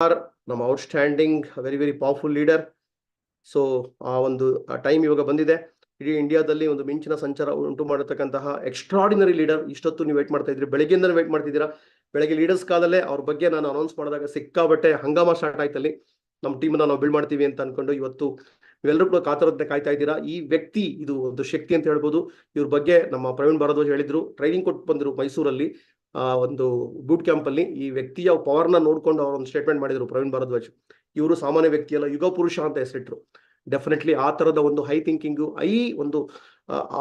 ನಮ್ಮ outstanding very powerful leader. So ಆ ಒಂದು ಟೈಮ್ ಇವಾಗ ಬಂದಿದೆ. ಇಡೀ ಇಂಡಿಯಾದಲ್ಲಿ ಒಂದು ಮಿಂಚಿನ ಸಂಚಾರ ಉಂಟು ಮಾಡತಕ್ಕಂತಹ ಎಕ್ಸ್ಟ್ರಾರ್ಡಿನರಿ ಲೀಡರ್. ಇಷ್ಟೊತ್ತು ನೀವು ವೇಟ್ ಮಾಡ್ತಾ ಇದ್ರಿ, ಬೆಳಗ್ಗೆಯಿಂದ ವೇಟ್ ಮಾಡ್ತಿದ್ದೀರಾ. ಬೆಳಗ್ಗೆ ಲೀಡರ್ಸ್ ಕಾಲಲ್ಲೇ ಅವ್ರ ಬಗ್ಗೆ ನಾನು ಅನೌನ್ಸ್ ಮಾಡಿದಾಗ ಸಿಕ್ಕಾಬಟ್ಟೆ ಹಂಗಾಮ ಸ್ಟಾರ್ಟ್ ಆಯ್ತಲ್ಲಿ. ನಮ್ಮ ಟೀಮನ್ನ ನಾವು ಬಿಲ್ಡ್ ಮಾಡ್ತೀವಿ ಅಂತ ಅನ್ಕೊಂಡು ಇವತ್ತು ನೀವೆಲ್ಲರೂ ಕೂಡ ಕಾತರತೆ ಕಾಯ್ತಾ ಇದ್ದೀರಾ. ಈ ವ್ಯಕ್ತಿ ಇದು ಒಂದು ಶಕ್ತಿ ಅಂತ ಹೇಳ್ಬೋದು. ಇವ್ರ ಬಗ್ಗೆ ನಮ್ಮ ಪ್ರವೀಣ್ ಭಾರದ್ವಾಜ್ ಹೇಳಿದ್ರು, ಟ್ರೈನಿಂಗ್ ಕೊಟ್ಟು ಬಂದ್ರು ಮೈಸೂರಲ್ಲಿ ಒಂದು ಬೂಟ್ ಕ್ಯಾಂಪ್ ಅಲ್ಲಿ. ಈ ವ್ಯಕ್ತಿಯ ಪವರ್ ನ ನೋಡ್ಕೊಂಡು ಅವ್ರ ಒಂದು ಸ್ಟೇಟ್ಮೆಂಟ್ ಮಾಡಿದ್ರು ಪ್ರವೀಣ್ ಭಾರದ್ವಾಜ್. ಇವರು ಸಾಮಾನ್ಯ ವ್ಯಕ್ತಿ ಅಲ್ಲ, ಯುಗ ಪುರುಷ ಅಂತ ಹೆಸರಿಟ್ರು. ಡೆಫಿನೆಟ್ಲಿ ಆ ತರದ ಒಂದು ಹೈ ಥಿಂಕಿಂಗು, ಒಂದು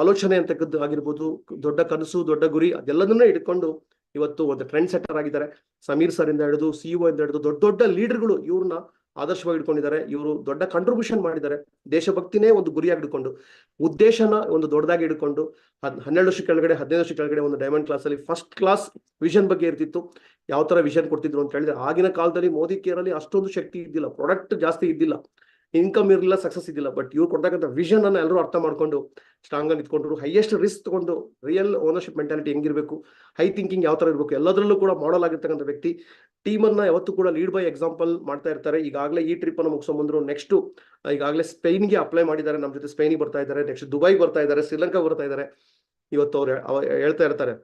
ಆಲೋಚನೆ ಅಂತಕ್ಕದ್ದು ಆಗಿರ್ಬೋದು, ದೊಡ್ಡ ಕನಸು, ದೊಡ್ಡ ಗುರಿ, ಅದೆಲ್ಲದನ್ನೇ ಇಟ್ಕೊಂಡು ಇವತ್ತು ಒಂದು ಟ್ರೆಂಡ್ ಸೆಟರ್ ಆಗಿದ್ದಾರೆ. ಸಮೀರ್ ಸರ್ ಇಂದ ಹಿಡಿದು CEO ಇಂದ ಹಿಡಿದು ದೊಡ್ಡ ದೊಡ್ಡ ಲೀಡರ್ಗಳು ಇವ್ರನ್ನ ಆದರ್ಶವಾಗಿ ಇಟ್ಕೊಂಡಿದ್ದಾರೆ. ಇವರು ದೊಡ್ಡ ಕಾಂಟ್ರಿಬ್ಯೂಷನ್ ಮಾಡಿದ್ದಾರೆ. ದೇಶಭಕ್ತಿನೇ ಒಂದು ಗುರಿಯಾಗಿ ಇಟ್ಕೊಂಡು, ಉದ್ದೇಶನ ಒಂದು ದೊಡ್ಡದಾಗಿ ಇಟ್ಕೊಂಡು 12 ವರ್ಷ ಕೆಳಗಡೆ 15 ವರ್ಷ ಕೆಳಗಡೆ ಒಂದು ಡೈಮಂಡ್ ಕ್ಲಾಸ್ ಅಲ್ಲಿ ಫಸ್ಟ್ ಕ್ಲಾಸ್ ವಿಷನ್ ಬಗ್ಗೆ ಇರ್ತಿತ್ತು. ಯಾವ ತರ ವಿಷನ್ ಕೊಡ್ತಿದ್ರು ಅಂತ ಹೇಳಿದ್ರೆ, ಆಗಿನ ಕಾಲದಲ್ಲಿ ಮೋದಿ ಕೇರ್ ಅಲ್ಲಿ ಅಷ್ಟೊಂದು ಶಕ್ತಿ ಇದ್ದಿಲ್ಲ, ಪ್ರಾಡಕ್ಟ್ ಜಾಸ್ತಿ ಇದ್ದಿಲ್ಲ, ಇನ್ಕಮ್ ಇರಲಿಲ್ಲ, ಸಕ್ಸಸ್ ಇದ್ದಿಲ್ಲ. ಬಟ್ ಇವ್ರು ಕೊಡ್ತಕ್ಕಂಥ ವಿಷನ್ ಅನ್ನ ಎಲ್ಲರೂ ಅರ್ಥ ಮಾಡ್ಕೊಂಡು ಸ್ಟ್ರಾಂಗ್ ಆಗಿ ನಿಂತ್ಕೊಂಡ್ರು. ಹೈಯೆಸ್ಟ್ ರಿಸ್ಕ್ ತಗೊಂಡು ರಿಯಲ್ ಓನರ್ಶಿಪ್ ಮೆಂಟಾಲಿಟಿ ಹೆಂಗಿರ್ಬೇಕು, ಹೈ ಥಿಂಕಿಂಗ್ ಯಾವ ತರ ಇರಬೇಕು, ಎಲ್ಲದರಲ್ಲೂ ಕೂಡ ಮಾಡಲ್ ಆಗಿರ್ತಕ್ಕಂಥ ವ್ಯಕ್ತಿ. ಟೀಮ್ ಅನ್ನ ಯಾವತ್ತೂ ಕೂಡ ಲೀಡ್ ಬೈ ಎಕ್ಸಾಂಪಲ್ ಮಾಡ್ತಾ ಇರ್ತಾರೆ. ಈಗಾಗಲೇ ಈ ಟ್ರಿಪ್ ಅನ್ನು ಮುಗಿಸ್ಕೊಂಡ್ಬಂದ್ರು. ನೆಕ್ಸ್ಟ್ ಈಗಾಗಲೇ ಸ್ಪೇನ್ಗೆ ಅಪ್ಲೈ ಮಾಡಿದ್ದಾರೆ, ನಮ್ಮ ಜೊತೆ ಸ್ಪೇನಿಗೆ ಬರ್ತಾ ಇದ್ದಾರೆ, ನೆಕ್ಸ್ಟ್ ದುಬೈ ಬರ್ತಾ ಇದ್ದಾರೆ, ಶ್ರೀಲಂಕಾ ಬರ್ತಾ ಇದ್ದಾರೆ. ಇವತ್ತು ಅವ್ರು ಹೇಳ್ತಾ ಇರ್ತಾರೆ,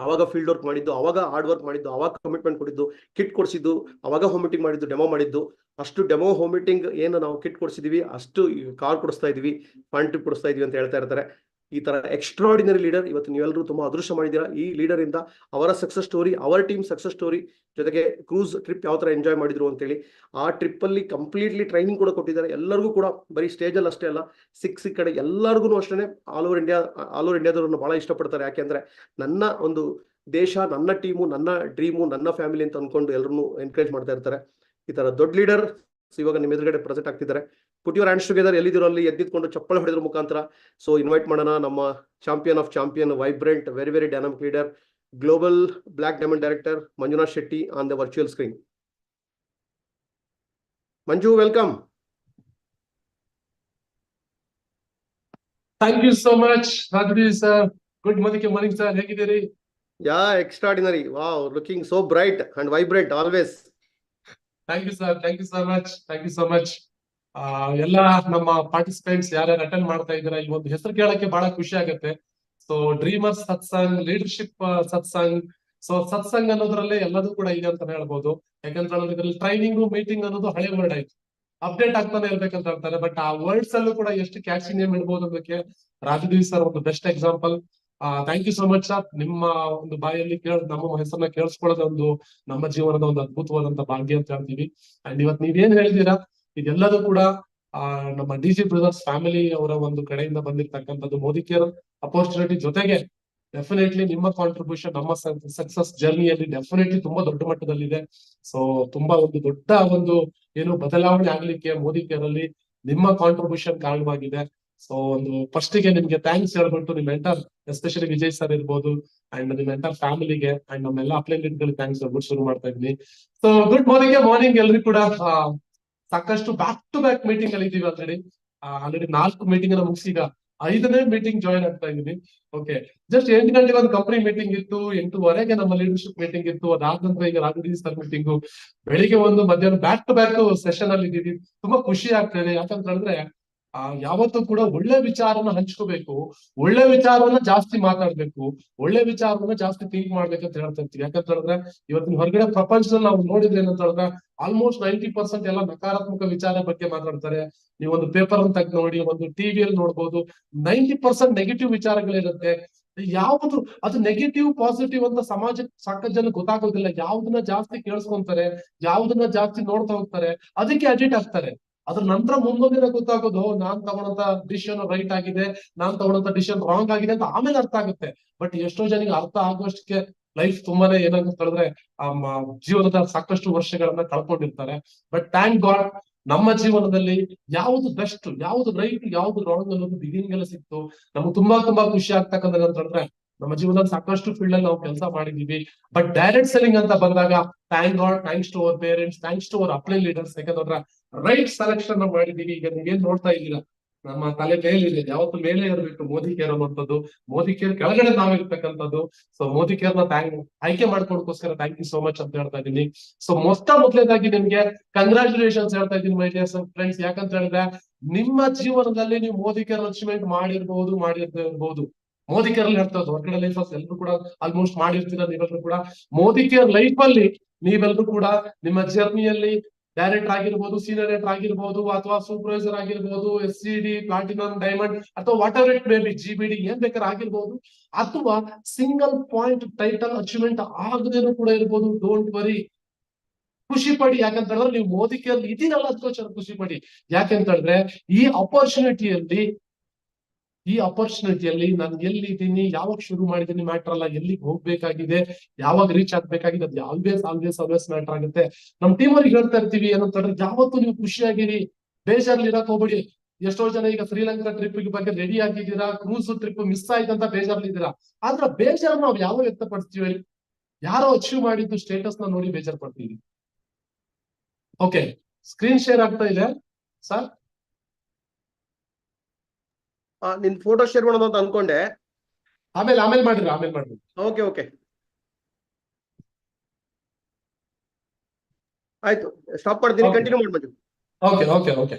ಅವಾಗ ಫೀಲ್ಡ್ ವರ್ಕ್ ಮಾಡಿದ್ದು, ಅವಾಗ ಹಾರ್ಡ್ ವರ್ಕ್ ಮಾಡಿದ್ದು, ಅವಾಗ ಕಮಿಟ್ಮೆಂಟ್ ಕೊಟ್ಟಿದ್ದು, ಕಿಟ್ ಕೊಡಿಸಿದ್ದು, ಅವಾಗ ಹೋಮ್ ಮೀಟಿಂಗ್ ಮಾಡಿದ್ದು, ಡೆಮೋ ಮಾಡಿದ್ದು. ಅಷ್ಟು ಡೆಮೋ ಹೋಮ್ ಮೀಟಿಂಗ್ ಏನು ನಾವು ಕಿಟ್ ಕೊಡಿಸಿದೀವಿ, ಅಷ್ಟು ಕಾರ್ ಕೊಡಿಸ್ತಾ ಇದೀವಿ, ಫಂಡ್ ಟ್ರಿಪ್ ಕೊಡಿಸ್ತಾ ಇದೀವಿ ಅಂತ ಹೇಳ್ತಾ ಇರ್ತಾರೆ. ಈ ತರ ಎಕ್ಸ್ಟ್ರಾರ್ಡಿನರಿ ಲೀಡರ್ ಇವತ್ತು ನೀವೆಲ್ಲರೂ ತುಂಬಾ ಅದೃಷ್ಟ ಮಾಡಿದ್ದೀರಾ. ಈ ಲೀಡರ್ ಇಂದ ಅವರ ಸಕ್ಸಸ್ ಸ್ಟೋರಿ, ಅವರ ಟೀಮ್ ಸಕ್ಸಸ್ ಸ್ಟೋರಿ, ಜೊತೆಗೆ ಕ್ರೂಸ್ ಟ್ರಿಪ್ ಯಾವ ತರ ಎಂಜಾಯ್ ಮಾಡಿದ್ರು ಅಂತೇಳಿ, ಆ ಟ್ರಿಪ್ ಅಲ್ಲಿ ಕಂಪ್ಲೀಟ್ಲಿ ಟ್ರೈನಿಂಗ್ ಕೂಡ ಕೊಟ್ಟಿದ್ದಾರೆ ಎಲ್ಲರಿಗೂ ಕೂಡ. ಬರೀ ಸ್ಟೇಜ್ ಅಲ್ಲಿ ಅಷ್ಟೇ ಅಲ್ಲ, ಸಿಕ್ಸ್ ಕಡೆ ಎಲ್ಲರಿಗೂ ಅಷ್ಟೇ ಆಲ್ ಓವರ್ ಇಂಡಿಯಾದವ್ರನ್ನ ಬಹಳ ಇಷ್ಟಪಡ್ತಾರೆ. ಯಾಕೆಂದ್ರೆ ನನ್ನ ಒಂದು ದೇಶ, ನನ್ನ ಟೀಮು, ನನ್ನ ಡ್ರೀಮು, ನನ್ನ ಫ್ಯಾಮಿಲಿ ಅಂತ ಅನ್ಕೊಂಡು ಎಲ್ಲರನ್ನು ಎನ್ಕರೇಜ್ ಮಾಡ್ತಾ ಇರ್ತಾರೆ. ಈ ತರ ದೊಡ್ಡ ಲೀಡರ್ ಇವಾಗ ನಿಮ್ಮ ಎದುರುಗಡೆ ಪ್ರೆಸೆಂಟ್ ಆಗ್ತಿದ್ದಾರೆ. Put your hands together. ಎಲ್ಲಿದ್ದೀರೋ ಅಲ್ಲಿ ಎದ್ದಿದ್ಕೊಂಡು ಚಪ್ಪಳೆ ಹೊಡೆದ್ರ ಮುಖಾಂತರ. ಸೊ ಇನ್ವೈಟ್ ಮಾಡೋಣ ನಮ್ಮ champion of champion, vibrant, very dynamic leader, global black diamond director Manjunath Shetty on the virtual screen. Manju, welcome. Thank you so much Raju sir. Good morning sir, ಹೇಗಿದ್ದೀರಿ? Yeah, extraordinary. Wow, looking so bright and vibrant always. Thank you sir, thank you so much. ಎಲ್ಲ ನಮ್ಮ participants ಯಾರ್ಯಾರು attend ಮಾಡ್ತಾ ಇದ್ದೀರಾ, ಈ ಒಂದು ಹೆಸರು ಕೇಳಕ್ಕೆ ಬಹಳ ಖುಷಿ ಆಗುತ್ತೆ. So dreamers satsang, leadership satsang. So satsang ಅನ್ನೋದ್ರಲ್ಲೇ ಎಲ್ಲದೂ ಕೂಡ ಇದೆ ಅಂತ ಹೇಳ್ಬೋದು. ಯಾಕಂದ್ರೆ ಇದ್ರಲ್ಲಿ ಟ್ರೈನಿಂಗ್, ಮೀಟಿಂಗ್ ಅನ್ನೋದು ಹಳೆ ವರ್ಡ್ ಆಯ್ತು, ಅಪ್ಡೇಟ್ ಆಗ್ತಾನೆ ಇರ್ಬೇಕಂತ ಹೇಳ್ತಾರೆ. ಬಟ್ ಆ ವರ್ಡ್ಸ್ ಅಲ್ಲೂ ಕೂಡ ಎಷ್ಟು ಕ್ಯಾಚಿ ನೇಮ್ ಇಡ್ಬೋದು ಅನ್ನೋದಕ್ಕೆ ರಾಜು ಸರ್ ಒಂದು best example. Thank you so much sir. ನಿಮ್ಮ ಒಂದು ಬಾಯಲ್ಲಿ ನಮ್ಮ ಹೆಸರನ್ನ ಕೇಳಿಸ್ಕೊಳ್ಳೋದು ಒಂದು ನಮ್ಮ ಜೀವನದ ಒಂದು ಅದ್ಭುತವಾದಂತ ಭಾಗ್ಯ ಅಂತ ಹೇಳ್ತೀವಿ. ಅಂಡ್ ಇವತ್ತು ನೀವೇನ್ ಹೇಳಿದೀರಾ, ಇದೆಲ್ಲದೂ ಕೂಡ ನಮ್ಮ DG ಬ್ರದರ್ಸ್ ಫ್ಯಾಮಿಲಿ ಅವರ ಒಂದು ಕಡೆಯಿಂದ ಬಂದಿರ್ತಕ್ಕಂಥದ್ದು. ಮೋದಿ ಕೇರ್ ಅಪರ್ಚುನಿಟಿ ಜೊತೆಗೆ ಡೆಫಿನೆಟ್ಲಿ ನಿಮ್ಮ ಕಾಂಟ್ರಿಬ್ಯೂಷನ್ ನಮ್ಮ ಸಕ್ಸಸ್ ಜರ್ನಿಯಲ್ಲಿ ಡೆಫಿನೆಟ್ಲಿ ತುಂಬಾ ದೊಡ್ಡ ಮಟ್ಟದಲ್ಲಿದೆ. ಸೊ ತುಂಬಾ ಒಂದು ದೊಡ್ಡ ಒಂದು ಏನು ಬದಲಾವಣೆ ಆಗ್ಲಿಕ್ಕೆ ಮೋದಿ ಕೇರ್ ಅಲ್ಲಿ ನಿಮ್ಮ ಕಾಂಟ್ರಿಬ್ಯೂಷನ್ ಕಾರಣವಾಗಿದೆ. ಸೊ ಒಂದು ಫಸ್ಟ್ ಗೆ ನಿಮ್ಗೆ ಥ್ಯಾಂಕ್ಸ್ ಹೇಳ್ಬಿಟ್ಟು ನಿಮ್ ಎಂಟರ್, ಎಸ್ಪೆಷಲಿ ವಿಜಯ್ ಸರ್ ಇರ್ಬೋದು, ಅಂಡ್ ನಿಮ್ ಎಂಟರ್ ಫ್ಯಾಮಿಲಿಗೆ ಅಂಡ್ ನಮ್ಮೆಲ್ಲ ಅಪ್ಲೈನ್ ಥ್ಯಾಂಕ್ಸ್ ಹೇಳ್ಬಿಟ್ಟು ಶುರು ಮಾಡ್ತಾ ಇದ್ದೀನಿ. ಸೊ ಗುಡ್ ಮಾರ್ನಿಂಗ್ ಎಲ್ರಿಗೂ ಕೂಡ. ಸಾಕಷ್ಟು ಬ್ಯಾಕ್ ಟು ಬ್ಯಾಕ್ ಮೀಟಿಂಗ್ ಅಲ್ಲಿ ಇದೀವಿ ಆಲ್ರೆಡಿ 4 ಮೀಟಿಂಗ್ ಅನ್ನ ಮುಗಿಸಿ ಈಗ 5ನೇ ಮೀಟಿಂಗ್ ಜಾಯಿನ್ ಆಗ್ತಾ ಇದೀನಿ. ಓಕೆ, ಜಸ್ಟ್ 8 ಗಂಟೆಗೆ ಒಂದು ಕಂಪನಿ ಮೀಟಿಂಗ್ ಇತ್ತು, 8:15 ನಮ್ಮ ಲೀಡರ್ಶಿಪ್ ಮೀಟಿಂಗ್ ಇತ್ತು. ಅದಾದ ನಂತರ ಈಗ ರಾಘು ಸರ್ ಮೀಟಿಂಗು, ಬೆಳಿಗ್ಗೆ ಒಂದು, ಮಧ್ಯಾಹ್ನ ಬ್ಯಾಕ್ ಟು ಬ್ಯಾಕ್ ಸೆಷನ್ ಅಲ್ಲಿ ಇದ್ದೀವಿ. ತುಂಬಾ ಖುಷಿ ಆಗ್ತಾ ಇದೆ. ಯಾಕಂತ ಹೇಳಿದ್ರೆ ಯಾವತ್ತೂ ಕೂಡ ಒಳ್ಳೆ ವಿಚಾರನ ಹಂಚ್ಕೋಬೇಕು, ಒಳ್ಳೆ ವಿಚಾರವನ್ನ ಜಾಸ್ತಿ ಮಾತಾಡ್ಬೇಕು, ಒಳ್ಳೆ ವಿಚಾರವನ್ನ ಜಾಸ್ತಿ ಥಿಂಕ್ ಮಾಡ್ಬೇಕಂತ ಹೇಳ್ತಾ ಇರ್ತೀವಿ. ಯಾಕಂತ ಹೇಳಿದ್ರೆ ಇವತ್ತಿನ ಹೊರಗಡೆ ಪ್ರಪಂಚದಲ್ಲಿ ನಾವು ನೋಡಿದ್ರೆ ಏನಂತ ಹೇಳಿದ್ರೆ ಆಲ್ಮೋಸ್ಟ್ 90% ಎಲ್ಲ ನಕಾರಾತ್ಮಕ ವಿಚಾರ ಬಗ್ಗೆ ಮಾತಾಡ್ತಾರೆ. ನೀವೊಂದು ಪೇಪರ್ ಅಂತ ತೆಗೆದು ನೋಡಿ, ಒಂದು ಟಿವಿಯಲ್ಲಿ ನೋಡ್ಬೋದು, 90% ನೆಗೆಟಿವ್ ವಿಚಾರಗಳಿರುತ್ತೆ. ಯಾವುದು ಅದು ನೆಗೆಟಿವ್ ಪಾಸಿಟಿವ್ ಅಂತ ಸಮಾಜಕ್ಕೆ ಸಾಕಷ್ಟು ಜನ ಗೊತ್ತಾಗೋದಿಲ್ಲ. ಯಾವ್ದನ್ನ ಜಾಸ್ತಿ ಕೇಳಿಸ್ಕೊಂತಾರೆ, ಯಾವ್ದನ್ನ ಜಾಸ್ತಿ ನೋಡ್ತಾ ಹೋಗ್ತಾರೆ, ಅದಕ್ಕೆ ಅಡಿಕ್ಟ್ ಆಗ್ತಾರೆ. ಅದ್ರ ನಂತರ ಮುಂದೊಂದಿನ ಗೊತ್ತಾಗೋದು, ನಾನ್ ತಗೊಂಡಂತ ಡಿಸಿಷನ್ ರೈಟ್ ಆಗಿದೆ, ನಾನ್ ತಗೊಂಡಂತ ಡಿಸಿಷನ್ ರಾಂಗ್ ಆಗಿದೆ ಅಂತ ಆಮೇಲೆ ಅರ್ಥ ಆಗುತ್ತೆ. ಬಟ್ ಎಷ್ಟೋ ಜನಿಗೆ ಅರ್ಥ ಆಗುವಷ್ಟಕ್ಕೆ ಲೈಫ್ ತುಂಬಾನೇ ಏನಂತ ಹೇಳಿದ್ರೆ ಜೀವನದ ಸಾಕಷ್ಟು ವರ್ಷಗಳನ್ನ ಕಳ್ಕೊಂಡಿರ್ತಾರೆ. ಬಟ್ ಥ್ಯಾಂಕ್ ಗಾಡ್ ನಮ್ಮ ಜೀವನದಲ್ಲಿ ಯಾವ್ದು ಬೆಸ್ಟ್, ಯಾವ್ದು ರೈಟ್, ಯಾವ್ದು ರಾಂಗ್ ಅನ್ನೋದು ಬಿಗಿನಿಂಗ್ ಎಲ್ಲ ಸಿಕ್ತು. ನಮ್ಗೆ ತುಂಬಾ ಖುಷಿ ಆಗ್ತಕ್ಕಂಥ ಅಂತ ಹೇಳಿದ್ರೆ ನಮ್ಮ ಜೀವನದಲ್ಲಿ ಸಾಕಷ್ಟು ಫೀಲ್ಡ್ ಅಲ್ಲಿ ನಾವು ಕೆಲಸ ಮಾಡಿದೀವಿ. ಬಟ್ ಡೈರೆಕ್ಟ್ ಸೆಲ್ಲಿಂಗ್ ಅಂತ ಬಂದಾಗ thank god, thanks to our parents, thanks to our upline leaders. ಯಾಕಂದ್ರೆ ರೈಟ್ ಸೆಲೆಕ್ಷನ್ ಮಾಡಿದೀವಿ. ಈಗ ನೀವೇನ್ ನೋಡ್ತಾ ಇದ್ದೀರಾ, ನಮ್ಮ ತಲೆ ಮೇಲಿದೆ, ಯಾವತ್ತು ಮೇಲೆ ಇರಬೇಕು ಮೋದಿ ಕೇರ್ ಅನ್ನುವಂಥದ್ದು. ಮೋದಿ ಕೇರ್ ಕೆಳಗಡೆ ನಾವಿರ್ತಕ್ಕಂಥದ್ದು. ಸೊ ಮೋದಿ ಕೇರ್ ನ ಆಯ್ಕೆ ಮಾಡ್ಕೊಡೋಕೋಸ್ಕರ ಥ್ಯಾಂಕ್ ಯು ಸೋ ಮಚ್ ಅಂತ ಹೇಳ್ತಾ ಇದ್ದೀನಿ. ಸೊ ಮೊದಲನೇದಾಗಿ ನಿಮ್ಗೆ ಕಂಗ್ರಾಚುಲೇಷನ್ಸ್ ಹೇಳ್ತಾ ಇದ್ದೀನಿ ಮೈ ಡಿಯರ್ ಫ್ರೆಂಡ್ಸ್. ಯಾಕಂತ ಹೇಳಿದ್ರೆ ನಿಮ್ಮ ಜೀವನದಲ್ಲಿ ನೀವು ಮೋದಿ ಕೇರ್ ಅಚೀವ್ಮೆಂಟ್ ಮಾಡಿರ್ಬಹುದು. ಮೋದಿ ಕೇರ್ ಅಲ್ಲಿ ಹೇಳ್ತಾ ಇರೋದು ಹೊರಗಡೆ ಲೈಫ್ ಎಲ್ಲರೂ ಕೂಡ ಆಲ್ಮೋಸ್ಟ್ ಮಾಡಿರ್ತೀರ ನೀವೆಲ್ಲರೂ ಕೂಡ. ಮೋದಿ ಕೇರ್ ಲೈಫ್ ಅಲ್ಲಿ ನೀವೆಲ್ಲರೂ ಕೂಡ ನಿಮ್ಮ ಜರ್ನಿಯಲ್ಲಿ ಡೈರೆಕ್ಟರ್ ಆಗಿರ್ಬೋದು, ಸೀನಿಯರ್ ಡೈರೆಕ್ಟರ್ ಆಗಿರ್ಬೋದು, ಅಥವಾ ಸೂಪರ್ವೈಸರ್ ಆಗಿರ್ಬೋದು, SCD, ಪ್ಲಾಟಿನಂ, ಡೈಮಂಡ್, ಅಥವಾ what ever it may be, GBD ಏನ್ ಬೇಕಾದ್ರೆ ಆಗಿರ್ಬೋದು, ಅಥವಾ ಸಿಂಗಲ್ ಪಾಯಿಂಟ್ ಟೈಟಲ್ ಅಚೀವ್ಮೆಂಟ್ ಆಗದೇನೂ ಕೂಡ ಇರ್ಬೋದು. ಡೋಂಟ್ ವರಿ, ಖುಷಿ ಪಡಿ. ಯಾಕಂತ ಹೇಳಿದ್ರೆ ನೀವು ಮೋದಿ ಕೇರ್ ಇದೀರಲ್ಲ ಅದಕ್ಕೋಸ್ಕರ ಖುಷಿ ಪಡಿ. ಯಾಕೆಂತ ಹೇಳಿದ್ರೆ ಈ ಅಪರ್ಚುನಿಟಿಯಲ್ಲಿ ನಾನು ಎಲ್ಲಿದ್ದೀನಿ, ಯಾವಾಗ ಶುರು ಮಾಡಿದ್ದೀನಿ ಮ್ಯಾಟರ್ ಅಲ್ಲ, ಎಲ್ಲಿಗೆ ಹೋಗ್ಬೇಕಾಗಿದೆ, ಯಾವಾಗ ರೀಚ್ ಆಗ್ಬೇಕಾಗಿದೆ, ಅದು ಆಲ್ವೇಸ್ ಮ್ಯಾಟರ್ ಆಗುತ್ತೆ. ನಮ್ ಟೀಮ್ ಅವ್ರಿಗೆ ಹೇಳ್ತಾ ಇರ್ತೀವಿ ಏನಂತ ಹೇಳಿದ್ರೆ, ಯಾವತ್ತು ನೀವು ಖುಷಿಯಾಗಿರಿ, ಬೇಜಾರ್ಲಿ ಇರಕ್ ಹೋಗ್ಬೇಡಿ. ಎಷ್ಟೋ ಜನ ಈಗ ಶ್ರೀಲಂಕಾ ಟ್ರಿಪ್ ಬಗ್ಗೆ ರೆಡಿ ಆಗಿದ್ದೀರಾ, ಕ್ರೂಸ್ ಟ್ರಿಪ್ ಮಿಸ್ ಆಯ್ತಂತ ಬೇಜಾರ್ಲಿದ್ದೀರಾ. ಆದ್ರೆ ಬೇಜಾರ್ ನಾವು ಯಾವ ವ್ಯಕ್ತಪಡಿಸ್ತೀವಿ? ಯಾರೋ ಅಚೀವ್ ಮಾಡಿದ್ದು ಸ್ಟೇಟಸ್ ನ ನೋಡಿ ಬೇಜಾರ್ ಪಡ್ತೀವಿ. ಓಕೆ, ಸ್ಕ್ರೀನ್ ಶೇರ್ ಆಗ್ತಾ ಇದೆ ಸರ್. ನಿನ್ ಫೋಟೋ ಶೇರ್ ಮಾಡೋದು ಅಂತ ಅನ್ಕೊಂಡೆ. ಆಮೇಲೆ ಮಾಡ್ರಿ. ಓಕೆ ಆಯ್ತು, ಸ್ಟಾಪ್ ಮಾಡ್ತೀನಿ, ಕಂಟಿನ್ಯೂ ಮಾಡ್ಬೋದು. ಓಕೆ.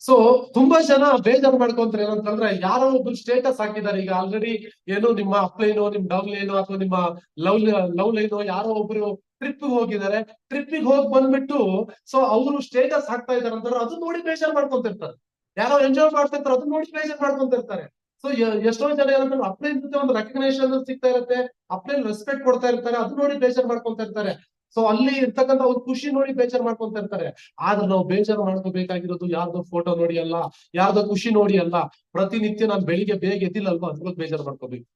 ಸೊ ತುಂಬಾ ಜನ ಬೇಜಾರು ಮಾಡ್ಕೊಂತಾರೆ. ಏನಂತಂದ್ರೆ ಯಾರೋ ಒಬ್ರು ಸ್ಟೇಟಸ್ ಹಾಕಿದ್ದಾರೆ. ಈಗ ಆಲ್ರೆಡಿ ಏನು ನಿಮ್ಮ ಅಪ್ಲೈನೋ, ನಿಮ್ ಡೌನ್ ಲೈನೋ, ಅಥವಾ ನಿಮ್ಮ ಲವ್ ಲೈನೋ ಯಾರೋ ಒಬ್ರು ಟ್ರಿಪ್ ಹೋಗಿದ್ದಾರೆ. ಟ್ರಿಪ್ಪಿಗೆ ಹೋಗಿ ಬಂದ್ಬಿಟ್ಟು ಸೊ ಅವರು ಸ್ಟೇಟಸ್ ಹಾಕ್ತಾ ಇದಾರೆ ಅಂತಂದ್ರೆ ಅದು ನೋಡಿ ಬೇಜಾರು ಮಾಡ್ಕೊಂತಿರ್ತಾರೆ. ಯಾರೋ ಎಂಜಾಯ್ ಮಾಡ್ತಿರ್ತಾರೆ, ಅದನ್ನ ನೋಡಿ ಬೇಜಾರ್ ಮಾಡ್ಕೊಂತಿರ್ತಾರೆ. ಸೊ ಎಷ್ಟೋ ಜನ ಏನಂದ್ರೆ ಅಪ್ಲೈನ್ ಜೊತೆ ಒಂದು ರೆಕಗ್ನೇಷನ್ ಸಿಗ್ತಾ ಇರುತ್ತೆ, ಅಪ್ಲೈನ್ ರೆಸ್ಪೆಕ್ಟ್ ಕೊಡ್ತಾ ಇರ್ತಾರೆ, ಅದು ನೋಡಿ ಬೇಜಾರ್ ಮಾಡ್ಕೊಂತ ಇರ್ತಾರೆ. ಸೊ ಅಲ್ಲಿ ಇರ್ತಕ್ಕಂಥ ಒಂದು ಖುಷಿ ನೋಡಿ ಬೇಜಾರ್ ಮಾಡ್ಕೊಂತ ಇರ್ತಾರೆ. ಆದ್ರೆ ನಾವು ಬೇಜಾರು ಮಾಡ್ಕೋಬೇಕಾಗಿರೋದು ಯಾರ್ದೋ ಫೋಟೋ ನೋಡಿ ಅಲ್ಲ, ಯಾರ್ದೋ ಖುಷಿ ನೋಡಿ ಅಲ್ಲ. ಪ್ರತಿನಿತ್ಯ ನಾನು ಬೆಳಿಗ್ಗೆ ಬೇಗ ಎದ್ದಿಲ್ಲಲ್ವಾ, ಅದ್ರ ಬಗ್ಗೆ ಬೇಜಾರು ಮಾಡ್ಕೋಬೇಕು.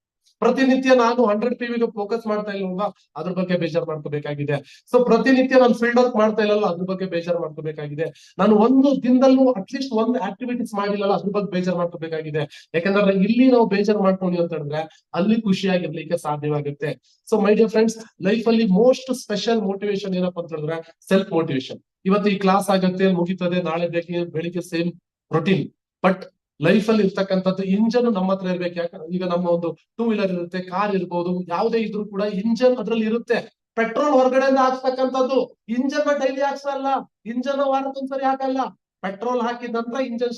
ಪ್ರತಿನಿತ್ಯ ನಾನು 100 PV ಫೋಕಸ್ ಮಾಡ್ತಾ ಇಲ್ವಾ, ಅದ್ರ ಬಗ್ಗೆ ಬೇಜಾರು ಮಾಡ್ಕೋಬೇಕಾಗಿದೆ. ಸೊ ಪ್ರತಿನಿತ್ಯ ನಾನು ಫೀಲ್ಡ್ ವರ್ಕ್ ಮಾಡ್ತಾ ಇಲ್ಲಲ್ಲ, ಅದ್ರ ಬಗ್ಗೆ ಬೇಜಾರು ಮಾಡ್ಕೋಬೇಕಾಗಿದೆ. ನಾನು ಒಂದು ದಿನದಲ್ಲೂ ಅಟ್ಲೀಸ್ಟ್ ಒಂದು ಆಕ್ಟಿವಿಟೀಸ್ ಮಾಡಿಲ್ಲಲ್ಲ, ಅದ್ರ ಬಗ್ಗೆ ಬೇಜಾರು ಮಾಡ್ಕೋಬೇಕಾಗಿದೆ. ಯಾಕಂದ್ರೆ ಇಲ್ಲಿ ನಾವು ಬೇಜಾರು ಮಾಡ್ಕೊಂಡ್ವಿ ಅಂತ ಹೇಳಿದ್ರೆ ಅಲ್ಲಿ ಖುಷಿಯಾಗಿರ್ಲಿಕ್ಕೆ ಸಾಧ್ಯವಾಗುತ್ತೆ. So my dear friends, life ಅಲ್ಲಿ ಮೋಸ್ಟ್ ಸ್ಪೆಷಲ್ ಮೋಟಿವೇಶನ್ ಏನಪ್ಪಾ ಅಂತ ಹೇಳಿದ್ರೆ ಸೆಲ್ಫ್ ಮೋಟಿವೇಶನ್. ಇವತ್ತು ಈ ಕ್ಲಾಸ್ ಆಗತ್ತೆ, ಮುಗಿತದೆ, ನಾಳೆ ಬೆಳಿಗ್ಗೆ ಸೇಮ್ ರೊಟೀನ್. ಬಟ್ ಲೈಫ್ ಅಲ್ಲಿ ಇರ್ತಕ್ಕಂಥದ್ದು ಇಂಜನ್ ನಮ್ಮ ಹತ್ರ ಇರ್ಬೇಕು. ಯಾಕಂದ್ರೆ ಈಗ ನಮ್ಮ ಒಂದು 2 ವೀಲರ್ ಇರುತ್ತೆ, ಕಾರ್ ಇರ್ಬೋದು, ಯಾವುದೇ ಇದ್ರೂ ಕೂಡ ಇಂಜನ್ ಅದ್ರಲ್ಲಿ ಇರುತ್ತೆ. ಪೆಟ್ರೋಲ್ ಹೊರಗಡೆಯಿಂದ ಹಾಕ್ತಕ್ಕಂಥದ್ದು, ಇಂಜನ್ ಡೈಲಿ ಹಾಕ್ಸಲ್ಲ, ಇಂಜನ್ ವಾರಕ್ಕೊಂದ್ಸರಿ ಹಾಕಲ್ಲ. ಪೆಟ್ರೋಲ್ ಹಾಕಿದ ನಂತರ ಇಂಜನ್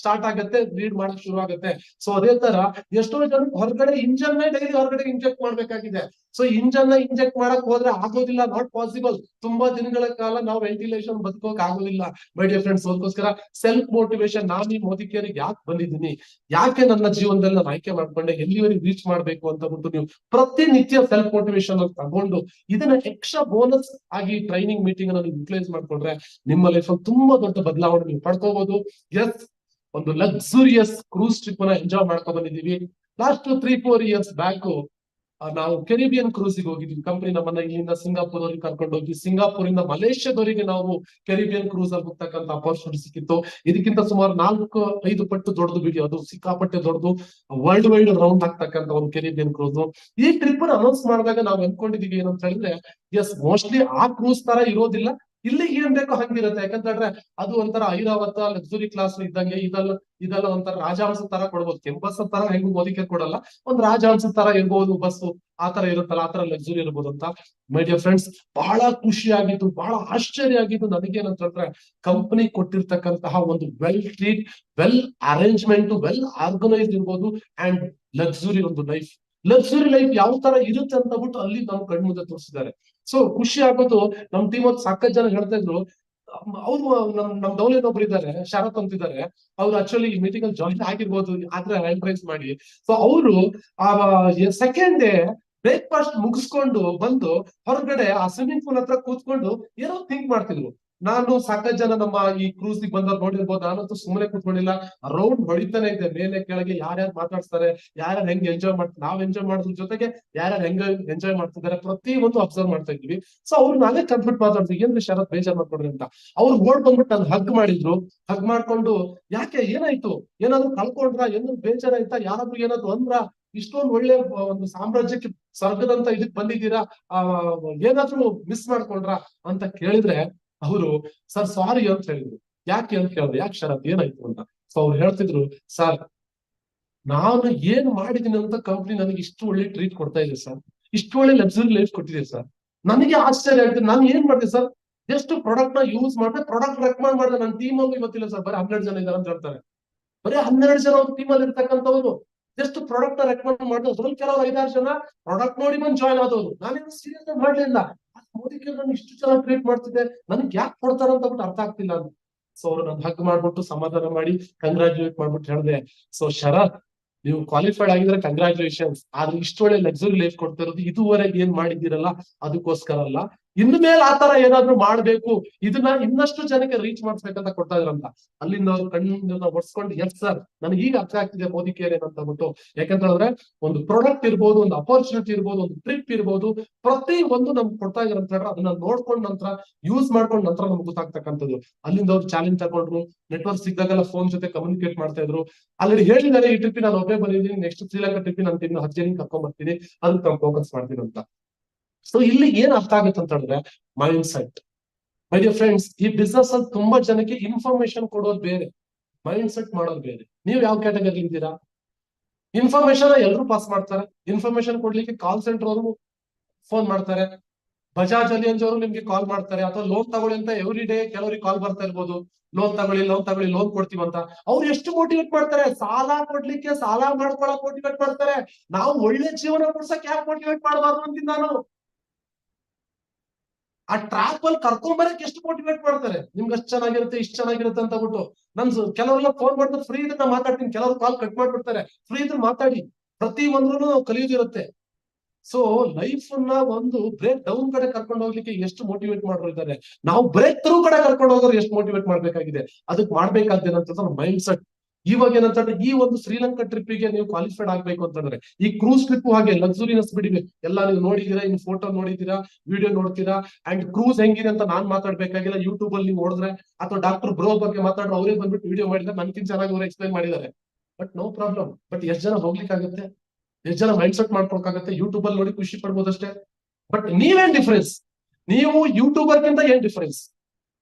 ಸ್ಟಾರ್ಟ್ ಆಗುತ್ತೆ, ಲೀಡ್ ಮಾಡಕ್ ಶುರು ಆಗುತ್ತೆ. ಸೊ ಅದೇ ತರ ಎಷ್ಟೋ ಜನ ಹೊರಗಡೆ ಇಂಜನ್ ಡೈಲಿ ಹೊರಗಡೆ ಇಂಜೆಕ್ಟ್ ಮಾಡ್ಬೇಕಾಗಿದೆ. ಸೊ ಇಂಜನ್ ನ ಇಂಜೆಕ್ಟ್ ಮಾಡಕ್ ಹೋದ್ರೆ ಆಗೋದಿಲ್ಲ, ನಾಟ್ ಪಾಸಿಬಲ್. ತುಂಬಾ ದಿನಗಳ ಕಾಲ ನಾವು ವೆಂಟಿಲೇಷನ್ ಬದುಕೋಕ್ ಆಗೋದಿಲ್ಲ ಮೈ ಡಿಯರ್ ಫ್ರೆಂಡ್ಸ್. ಅದಕ್ಕೋಸ್ಕರ ಸೆಲ್ಫ್ ಮೋಟಿವೇಶನ್. ನಾನು ಈ ಮೋದಿ ಕೇರಿಗೆ ಯಾಕೆ ಬಂದಿದ್ದೀನಿ, ಯಾಕೆ ನನ್ನ ಜೀವನದಲ್ಲಿ ನಾನು ಆಯ್ಕೆ ಮಾಡ್ಕೊಂಡೆ, ಎಲ್ಲಿವರೆಗೆ ರೀಚ್ ಮಾಡ್ಬೇಕು ಅಂತ ಬಿಟ್ಟು ನೀವು ಪ್ರತಿನಿತ್ಯ ಸೆಲ್ಫ್ ಮೋಟಿವೇಶನ್ ಅಂತ ತಗೊಂಡು ಇದನ್ನ ಎಕ್ಸ್ಟ್ರಾ ಬೋನಸ್ ಆಗಿ ಟ್ರೈನಿಂಗ್ ಮೀಟಿಂಗ್ ಅನ್ನು ಯುಟಿಲೈಸ್ ಮಾಡ್ಕೊಂಡ್ರೆ ನಿಮ್ಮ ಲೈಫ್ ಅಲ್ಲಿ ತುಂಬಾ ದೊಡ್ಡ ಬದಲಾವಣೆ ನೀವು ಪಡ್ಕೋಬಹುದು. ಎಸ್, ಒಂದು ಲಕ್ಸುರಿಯಸ್ ಕ್ರೂಸ್ ಟ್ರಿಪ್ ಅನ್ನ ಎಂಜಾಯ್ ಮಾಡ್ಕೊಂಡ್ ಬಂದಿದ್ದೀವಿ. ಲಾಸ್ಟ್ 3-4 ಇಯರ್ಸ್ ಬ್ಯಾಕ್ ನಾವು ಕೆರಿಬಿಯನ್ ಕ್ರೂಸಿಗೆ ಹೋಗಿದ್ವಿ. ಕಂಪನಿ ನಮ್ಮನ್ನ ಇಲ್ಲಿಂದ ಸಿಂಗಾಪುರ್ ಅವ್ರಿಗೆ ಕರ್ಕೊಂಡು ಹೋಗಿ, ಸಿಂಗಾಪುರ್ ಇಂದ ಮಲೇಷ್ಯಾದವರಿಗೆ ನಾವು ಕೆರಿಬಿಯನ್ ಕ್ರೂಸ್ ಅಲ್ಲಿ ಹೋಗ್ತಕ್ಕಂಥ ಅಪರ್ಚುನಿಟಿ ಸಿಕ್ಕಿತ್ತು. ಇದಕ್ಕಿಂತ ಸುಮಾರು 4-5 ಪಟ್ಟು ದೊಡ್ಡದು ಬಿಡಿ, ಅದು ಸಿಕ್ಕಾಪಟ್ಟೆ ದೊಡ್ಡದು, ವರ್ಲ್ಡ್ ವೈಡ್ ರೌಂಡ್ ಆಗ್ತಕ್ಕಂಥ ಒಂದು ಕೆರಿಬಿಯನ್ ಕ್ರೂಸ್. ಈ ಟ್ರಿಪ್ ಅನೌನ್ಸ್ ಮಾಡಿದಾಗ ನಾವು ಅನ್ಕೊಂಡಿದೀವಿ ಏನಂತ ಹೇಳಿದ್ರೆ, ಎಸ್ ಮೋಸ್ಟ್ಲಿ ಆ ಕ್ರೂಸ್ ತರ ಇರೋದಿಲ್ಲ, ಇಲ್ಲಿ ಏನ್ ಬೇಕೋ ಹಂಗಿರುತ್ತೆ. ಯಾಕಂತ ಹೇಳಿದ್ರೆ ಅದು ಒಂಥರ ಐರಾವತ ಲಕ್ಸುರಿ ಕ್ಲಾಸ್ ಇದ್ದಂಗೆ, ಇದೆಲ್ಲ ಒಂಥರ ರಾಜಹಂಸ ತರ ಕೊಡ್ಬೋದು. ಕೆಂಪಸ್ ತರ ಹೆಂಗ್ ಮೋದಿಕೆ ಕೊಡಲ್ಲ, ಒಂದ್ ರಾಜಹಂಸ ತರ ಇರ್ಬೋದು, ಬಸ್ಸು ಆ ತರ ಇರುತ್ತಲ್ಲ, ಆ ತರ ಲಕ್ಸುರಿ ಇರ್ಬೋದು ಅಂತ. ಮೈ ಡಿಯರ್ ಫ್ರೆಂಡ್ಸ್, ಬಹಳ ಖುಷಿ ಆಗಿದ್ದು, ಬಹಳ ಆಶ್ಚರ್ಯ ಆಗಿದ್ದು ನನಗೇನಂತ ಹೇಳಿದ್ರೆ, ಕಂಪನಿ ಕೊಟ್ಟಿರ್ತಕ್ಕಂತಹ ಒಂದು well treat, well arrangement, well organised ಇರ್ಬೋದು, ಅಂಡ್ ಲಕ್ಸುರಿ ಒಂದು ಲೈಫ್. ಲಕ್ಸುರಿ ಲೈಫ್ ಯಾವ ತರ ಇರುತ್ತೆ ಅಂತ ಬಿಟ್ಟು ಅಲ್ಲಿ ನಾವು ಕಣ್ಮುಂದೆ ತೋರಿಸಿದ್ದಾರೆ. ಸೊ ಖುಷಿ ಆಗೋದು. ನಮ್ ಟೀಮ್ ಅವ್ರು ಸಾಕಷ್ಟು ಜನ ಹೇಳ್ತಾ ಇದ್ರು, ಅವ್ರು ನಮ್ ಡೌಲಿನ್ ಒಬ್ರು ಇದ್ದಾರೆ, ಶರತ್ ಅಂತಿದ್ದಾರೆ, ಅವ್ರು ಆಕ್ಚುಲಿ ಈ ಮೀಟಿಂಗ್ ಅಲ್ಲಿ ಜಾಯಿನ್ ಆಗಿರ್ಬೋದು, ಆದ್ರೆ ಹ್ಯಾಂಡ್ ರೈಸ್ ಮಾಡಿ. ಸೊ ಅವರು ಸೆಕೆಂಡ್ ಡೇ ಬ್ರೇಕ್ಫಾಸ್ಟ್ ಮುಗಿಸ್ಕೊಂಡು ಬಂದು ಹೊರಗಡೆ ಆ ಸ್ವಿಮ್ಮಿಂಗ್ ಪೂಲ್ ಹತ್ರ ಕೂತ್ಕೊಂಡು ಏನೋ ಥಿಂಕ್ ಮಾಡ್ತಿದ್ರು. ನಾನು ಸಾಕಷ್ಟು ಜನ ನಮ್ಮ ಈ ಕ್ರೂಸ್ ಬಂದವ್ರು ನೋಡಿರ್ಬೋದು, ನಾನಂತೂ ಸುಮ್ಮನೆ ಕೂತ್ಕೊಂಡಿಲ್ಲ, ರೌಂಡ್ ಹೊಡಿತಾನೆ ಇದ್ದೆ, ಮೇಲೆ ಕೆಳಗೆ ಯಾರ್ಯಾರು ಮಾತಾಡ್ತಾರೆ, ಯಾರ್ಯಾರು ಹೆಂಗ್ ಎಂಜಾಯ್ ಮಾಡ್ತಾರೆ, ನಾವ್ ಎಂಜಾಯ್ ಮಾಡೋದ್ರ ಜೊತೆಗೆ ಯಾರ್ಯಾರು ಹೆಂಗ್ ಎಂಜಾಯ್ ಮಾಡ್ತಿದ್ದಾರೆ ಪ್ರತಿ ಒಂದು ಅಬ್ಸರ್ವ್ ಮಾಡ್ತಾ ಇದ್ವಿ. ಸೊ ಅವ್ರು ನಾನೇ ಕನ್ಫರ್ಟ್ ಮಾತಾಡ್ತೀವಿ, ಏನ್ರಿ ಶರತ್ ಬೇಜಾರ್ ಮಾಡ್ಕೊಡ್ರಿ ಅಂತ. ಅವ್ರು ಓಡ್ ಬಂದ್ಬಿಟ್ಟು ನಾನು ಹಗ್ ಮಾಡಿದ್ರು. ಹಗ್ ಮಾಡ್ಕೊಂಡು, ಯಾಕೆ ಏನಾಯ್ತು, ಏನಾದ್ರು ಕಳ್ಕೊಂಡ್ರ, ಏನಾದ್ರು ಬೇಜಾರಾಯ್ತಾ, ಯಾರಾದ್ರೂ ಏನಾದ್ರು ಅಂದ್ರ, ಇಷ್ಟೊಂದು ಒಳ್ಳೆ ಒಂದು ಸಾಮ್ರಾಜ್ಯಕ್ಕೆ ಸ್ವರ್ಗದಂತ ಇದಕ್ ಬಂದಿದ್ದೀರಾ, ಏನಾದ್ರೂ ಮಿಸ್ ಮಾಡ್ಕೊಂಡ್ರ ಅಂತ ಕೇಳಿದ್ರೆ ಅವರು ಸರ್ ಸಾರಿ ಅಂತ ಹೇಳಿದ್ರು. ಯಾಕೆ ಅಂತ ಕೇಳಿದ್ರು, ಯಾಕೆ ಶರತ್ ಏನಾಯ್ತು ಅಂತ. ಸೊ ಅವ್ರು ಹೇಳ್ತಿದ್ರು, ಸರ್ ನಾನು ಏನ್ ಮಾಡಿದೀನಿ ಅಂತ ಕಂಪ್ನಿ ನನಗೆ ಇಷ್ಟು ಒಳ್ಳೆ ಟ್ರೀಟ್ ಕೊಡ್ತಾ ಇದೆ ಸರ್, ಇಷ್ಟು ಒಳ್ಳೆ ಲಕ್ಸುರಿ ಲೈಫ್ ಕೊಟ್ಟಿದೆ ಸರ್. ನನಗೆ ಆಶ್ಚರ್ಯ ಆಗುತ್ತೆ, ನಾನು ಏನ್ ಮಾಡಿದೆ ಸರ್, ಎಷ್ಟು ಪ್ರಾಡಕ್ಟ್ ನ ಯೂಸ್ ಮಾಡಿದೆ, ಪ್ರಾಡಕ್ಟ್ ರೆಕಮೆಂಡ್ ಮಾಡಿದೆ, ನನ್ನ ಟೀಮ್ ಅಲ್ಲಿ ಇವತ್ತಿಲ್ಲ ಸರ್, ಬರೀ 12 ಜನ ಇದ್ದಾರೆ ಅಂತ ಹೇಳ್ತಾರೆ. ಬರೀ 12 ಜನ ಅವ್ರ ಟೀಮ್ ಅಲ್ಲಿ ಇರ್ತಕ್ಕಂಥವ್ರು ಎಷ್ಟು ಪ್ರಾಡಕ್ಟ್ ನ ರೆಕಮೆಂಡ್ ಮಾಡಿದ್ರು, ಅದ್ರಲ್ಲಿ ಕೆಲವರು 5-6 ಜನ ಪ್ರಾಡಕ್ಟ್ ನೋಡಿ ಬಂದು ಜಾಯ್ನ್ ಆದವರು. ನಾನೇನು ಸೀರಿಯಸ್ ಆಗಿ ಮಾಡ್ಲಿಲ್ಲ, ಮೋದಿ ನಾನು ಇಷ್ಟು ಚೆನ್ನಾಗಿ ಟ್ರೀಟ್ ಮಾಡ್ತಿದ್ದೆ, ನನಗೆ ಯಾಕೆ ಕೊಡ್ತಾರ ಅಂತ ಬಿಟ್ಟು ಅರ್ಥ ಆಗ್ತಿಲ್ಲ ಅಂತ. ಸೊ ಅವ್ರು ನನ್ನ ಹಗ್ ಮಾಡ್ಬಿಟ್ಟು ಸಮಾಧಾನ ಮಾಡಿ ಕಂಗ್ರಾಚುಲೇಟ್ ಮಾಡ್ಬಿಟ್ಟು ಹೇಳಿದೆ, ಸೊ ಶರತ್ ನೀವು ಕ್ವಾಲಿಫೈಡ್ ಆಗಿದ್ರೆ ಕಂಗ್ರಾಚುಲೇಷನ್ಸ್, ಆದ್ರೆ ಇಷ್ಟು ಒಳ್ಳೆ ಲಕ್ಸುರಿ ಲೈಫ್ ಕೊಡ್ತಾ ಇರೋದು ಇದುವರೆಗೆ ಏನ್ ಮಾಡಿದ್ದೀರಲ್ಲ ಅದಕ್ಕೋಸ್ಕರ ಅಲ್ಲ, ಇನ್ನು ಮೇಲೆ ಆತರ ಏನಾದ್ರು ಮಾಡ್ಬೇಕು, ಇದನ್ನ ಇನ್ನಷ್ಟು ಜನಕ್ಕೆ ರೀಚ್ ಮಾಡಿಸ್ಬೇಕಂತ ಕೊಡ್ತಾ ಇದ್ರಂತ. ಅಲ್ಲಿಂದ ಅವ್ರು ಕಣ್ಣನ್ನ ಒಡ್ಸ್ಕೊಂಡು, ಎಸ್ ಸರ್ ನನಗೆ ಈಗ ಅರ್ಥ ಆಗ್ತಿದೆ ಮೋದಿ ಕೇರ್ ಏನಂತ ಅಂದ್ಬಿಟ್ಟು. ಯಾಕಂತ ಹೇಳಿದ್ರೆ ಒಂದು ಪ್ರಾಡಕ್ಟ್ ಇರ್ಬೋದು, ಒಂದು ಅಪರ್ಚುನಿಟಿ ಇರ್ಬೋದು, ಒಂದು ಟ್ರಿಪ್ ಇರ್ಬೋದು, ಪ್ರತಿ ಒಂದು ನಮ್ಗೆ ಕೊಡ್ತಾ ಇದಾರೆ ಅಂತ ಹೇಳಿದ್ರೆ ಅದನ್ನ ನೋಡ್ಕೊಂಡ್ ನಂತರ ಯೂಸ್ ಮಾಡ್ಕೊಂಡ್ ನಂತರ ನಮ್ಗೆ ಗೊತ್ತಾಗ್ತಕ್ಕಂಥದ್ದು. ಅಲ್ಲಿಂದ ಅವ್ರು ಚಾಲೆಂಜ್ ತಗೊಂಡ್ರು, ನೆಟ್ವರ್ಕ್ ಸಿಕ್ಕಾಗೆಲ್ಲ ಫೋನ್ ಜೊತೆ ಕಮ್ಯುನಿಕೇಟ್ ಮಾಡ್ತಾ ಇದ್ರು. ಆಲ್ರೆಡಿ ಹೇಳಿದ್ದಾರೆ ಈ ಟ್ರಿಪ್ ನಾನು ಒಬ್ಬೇ ಬಂದಿದ್ದೀನಿ, ನೆಕ್ಸ್ಟ್ ಶ್ರೀಲಂಕಾ ಟ್ರಿಪ್ ನಾನು ಇನ್ನು 10 ಜನ ಕರ್ಕೊಂಡ್ ಬರ್ತೀನಿ, ಅದಕ್ಕೆ ನಾನು ಫೋಕಸ್ ಮಾಡ್ತೀನಿ ಅಂತ. ಸೊ ಇಲ್ಲಿ ಏನ್ ಅರ್ಥ ಆಗುತ್ತೆ ಅಂತ ಹೇಳಿದ್ರೆ ಮೈಂಡ್ ಸೆಟ್. ಮೈ ಡಿಯರ್ ಫ್ರೆಂಡ್ಸ್, ಈ ಬಿಸ್ನೆಸ್ ಅಲ್ಲಿ ತುಂಬಾ ಜನಕ್ಕೆ ಇನ್ಫಾರ್ಮೇಶನ್ ಕೊಡೋದು ಬೇರೆ, ಮೈಂಡ್ ಸೆಟ್ ಮಾಡೋದು ಬೇರೆ. ನೀವು ಯಾವ ಕ್ಯಾಟಗರಿ ಇದ್ದೀರಾ? ಇನ್ಫಾರ್ಮೇಶನ್ ಎಲ್ಲರೂ ಪಾಸ್ ಮಾಡ್ತಾರೆ, ಇನ್ಫಾರ್ಮೇಶನ್ ಕೊಡ್ಲಿಕ್ಕೆ ಕಾಲ್ ಸೆಂಟರ್ ಅವರು ಫೋನ್ ಮಾಡ್ತಾರೆ, ಬಜಾಜ್ ಅಲಿಯನ್ಸ್ ಅವರು ನಿಮ್ಗೆ ಕಾಲ್ ಮಾಡ್ತಾರೆ, ಅಥವಾ ಲೋನ್ ತಗೊಳ್ಳಿ ಅಂತ ಎವ್ರಿ ಡೇ ಕೆಲವರಿಗೆ ಕಾಲ್ ಬರ್ತಾ ಇರ್ಬೋದು, ಲೋನ್ ತಗೊಳ್ಳಿ ಲೋನ್ ಕೊಡ್ತೀವಂತ. ಅವ್ರು ಎಷ್ಟು ಮೋಟಿವೇಟ್ ಮಾಡ್ತಾರೆ, ಸಾಲ ಕೊಡ್ಲಿಕ್ಕೆ, ಸಾಲ ಮಾಡ್ಕೊಳಕ್ ಮೋಟಿವೇಟ್ ಮಾಡ್ತಾರೆ. ನಾವು ಒಳ್ಳೆ ಜೀವನ ಕೊಡ್ಸಕ್ ಯಾಕೆ ಮೋಟಿವೇಟ್ ಮಾಡಬಾರ್ದು ಅಂತೀನಿ ನಾನು. ಆ ಟ್ರ್ಯಾಕ್ ಅಲ್ಲಿ ಕರ್ಕೊಂಡ್ ಬರಕ್ ಎಷ್ಟು ಮೋಟಿವೇಟ್ ಮಾಡ್ತಾರೆ, ನಿಮ್ಗೆ ಅಷ್ಟು ಚೆನ್ನಾಗಿರುತ್ತೆ, ಇಷ್ಟು ಚೆನ್ನಾಗಿರುತ್ತೆ ಅಂತ ಬಿಟ್ಟು. ನನ್ ಕೆಲವರೆಲ್ಲ ಫೋನ್ ಮಾಡ್ತಾರೆ, ಫ್ರೀ ಇದ್ರೆ ಮಾತಾಡ್ತೀನಿ, ಕೆಲವರು ಕಾಲ್ ಕಟ್ ಮಾಡ್ಬಿಡ್ತಾರೆ. ಫ್ರೀ ಇದ್ರೆ ಮಾತಾಡಿ, ಪ್ರತಿ ಒಂದ್ರೂ ಕಲಿಯೋದಿರುತ್ತೆ. ಸೊ ಲೈಫ್ ನ ಒಂದು ಬ್ರೇಕ್ ಡೌನ್ ಕಡೆ ಕರ್ಕೊಂಡು ಹೋಗ್ಲಿಕ್ಕೆ ಎಷ್ಟು ಮೋಟಿವೇಟ್ ಮಾಡೋರು ಇದ್ದಾರೆ, ನಾವು ಬ್ರೇಕ್ ಥ್ರೂ ಕಡೆ ಕರ್ಕೊಂಡು ಹೋಗೋರು ಎಷ್ಟು ಮೋಟಿವೇಟ್ ಮಾಡ್ಬೇಕಾಗಿದೆ. ಅದಕ್ಕೆ ಮಾಡ್ಬೇಕಾದ್ದೇನಂತಂದ್ರೆ ಮೈಂಡ್ ಸೆಟ್. ಇವಾಗ ಏನಂತಂದ್ರೆ ಈ ಒಂದು ಶ್ರೀಲಂಕಾ ಟ್ರಿಪ್ ಗೆ ನೀವು ಕ್ವಾಲಿಫೈಡ್ ಆಗ್ಬೇಕು ಅಂತಂದ್ರೆ, ಈ ಕ್ರೂಸ್ ಟ್ರಿಪ್ ಹಾಗೆ ಲಕ್ಸುರಿನಸ್ ಬಿಡಿವೆ ಎಲ್ಲ ನೀವು ನೋಡಿದೀರಾ, ಇನ್ನು ಫೋಟೋ ನೋಡಿದೀರಾ, ವಿಡಿಯೋ ನೋಡ್ತೀರಾ. ಅಂಡ್ ಕ್ರೂಸ್ ಹೆಂಗಿದೆ ಅಂತ ನಾನ್ ಮಾತಾಡ್ಬೇಕಾಗಿಲ್ಲ, ಯೂಟ್ಯೂಬ್ ಅಲ್ಲಿ ನೀವು ನೋಡಿದ್ರೆ, ಅಥವಾ ಡಾಕ್ಟರ್ ಬ್ರೋ ಬಗ್ಗೆ ಮಾತಾಡೋ ಅವರೇ ಬಂದ್ಬಿಟ್ಟು ವಿಡಿಯೋ ಮಾಡಿದ್ರೆ ನನ್ಕಿಂತ ಚೆನ್ನಾಗಿ ಅವ್ರು ಎಕ್ಸ್ಪ್ಲೈನ್ ಮಾಡಿದ್ದಾರೆ. But no problem. ಬಟ್ ಎಷ್ಟು ಜನ ಹೋಗ್ಲಿಕ್ಕಾಗತ್ತೆ, ಎಷ್ಟು ಜನ ಮೈಂಡ್ ಸೆಟ್ ಮಾಡ್ಕೊಳಕ್ಕಾಗತ್ತೆ? ಯೂಟ್ಯೂಬ್ ಅಲ್ಲಿ ನೋಡಿ ಖುಷಿ ಪಡ್ಬೋದಷ್ಟೇ. ಬಟ್ ನೀವೇನ್ ಡಿಫರೆನ್ಸ್? ನೀವು ಯೂಟ್ಯೂಬರ್ ಗಿಂತ ಏನ್ ಡಿಫರೆನ್ಸ್?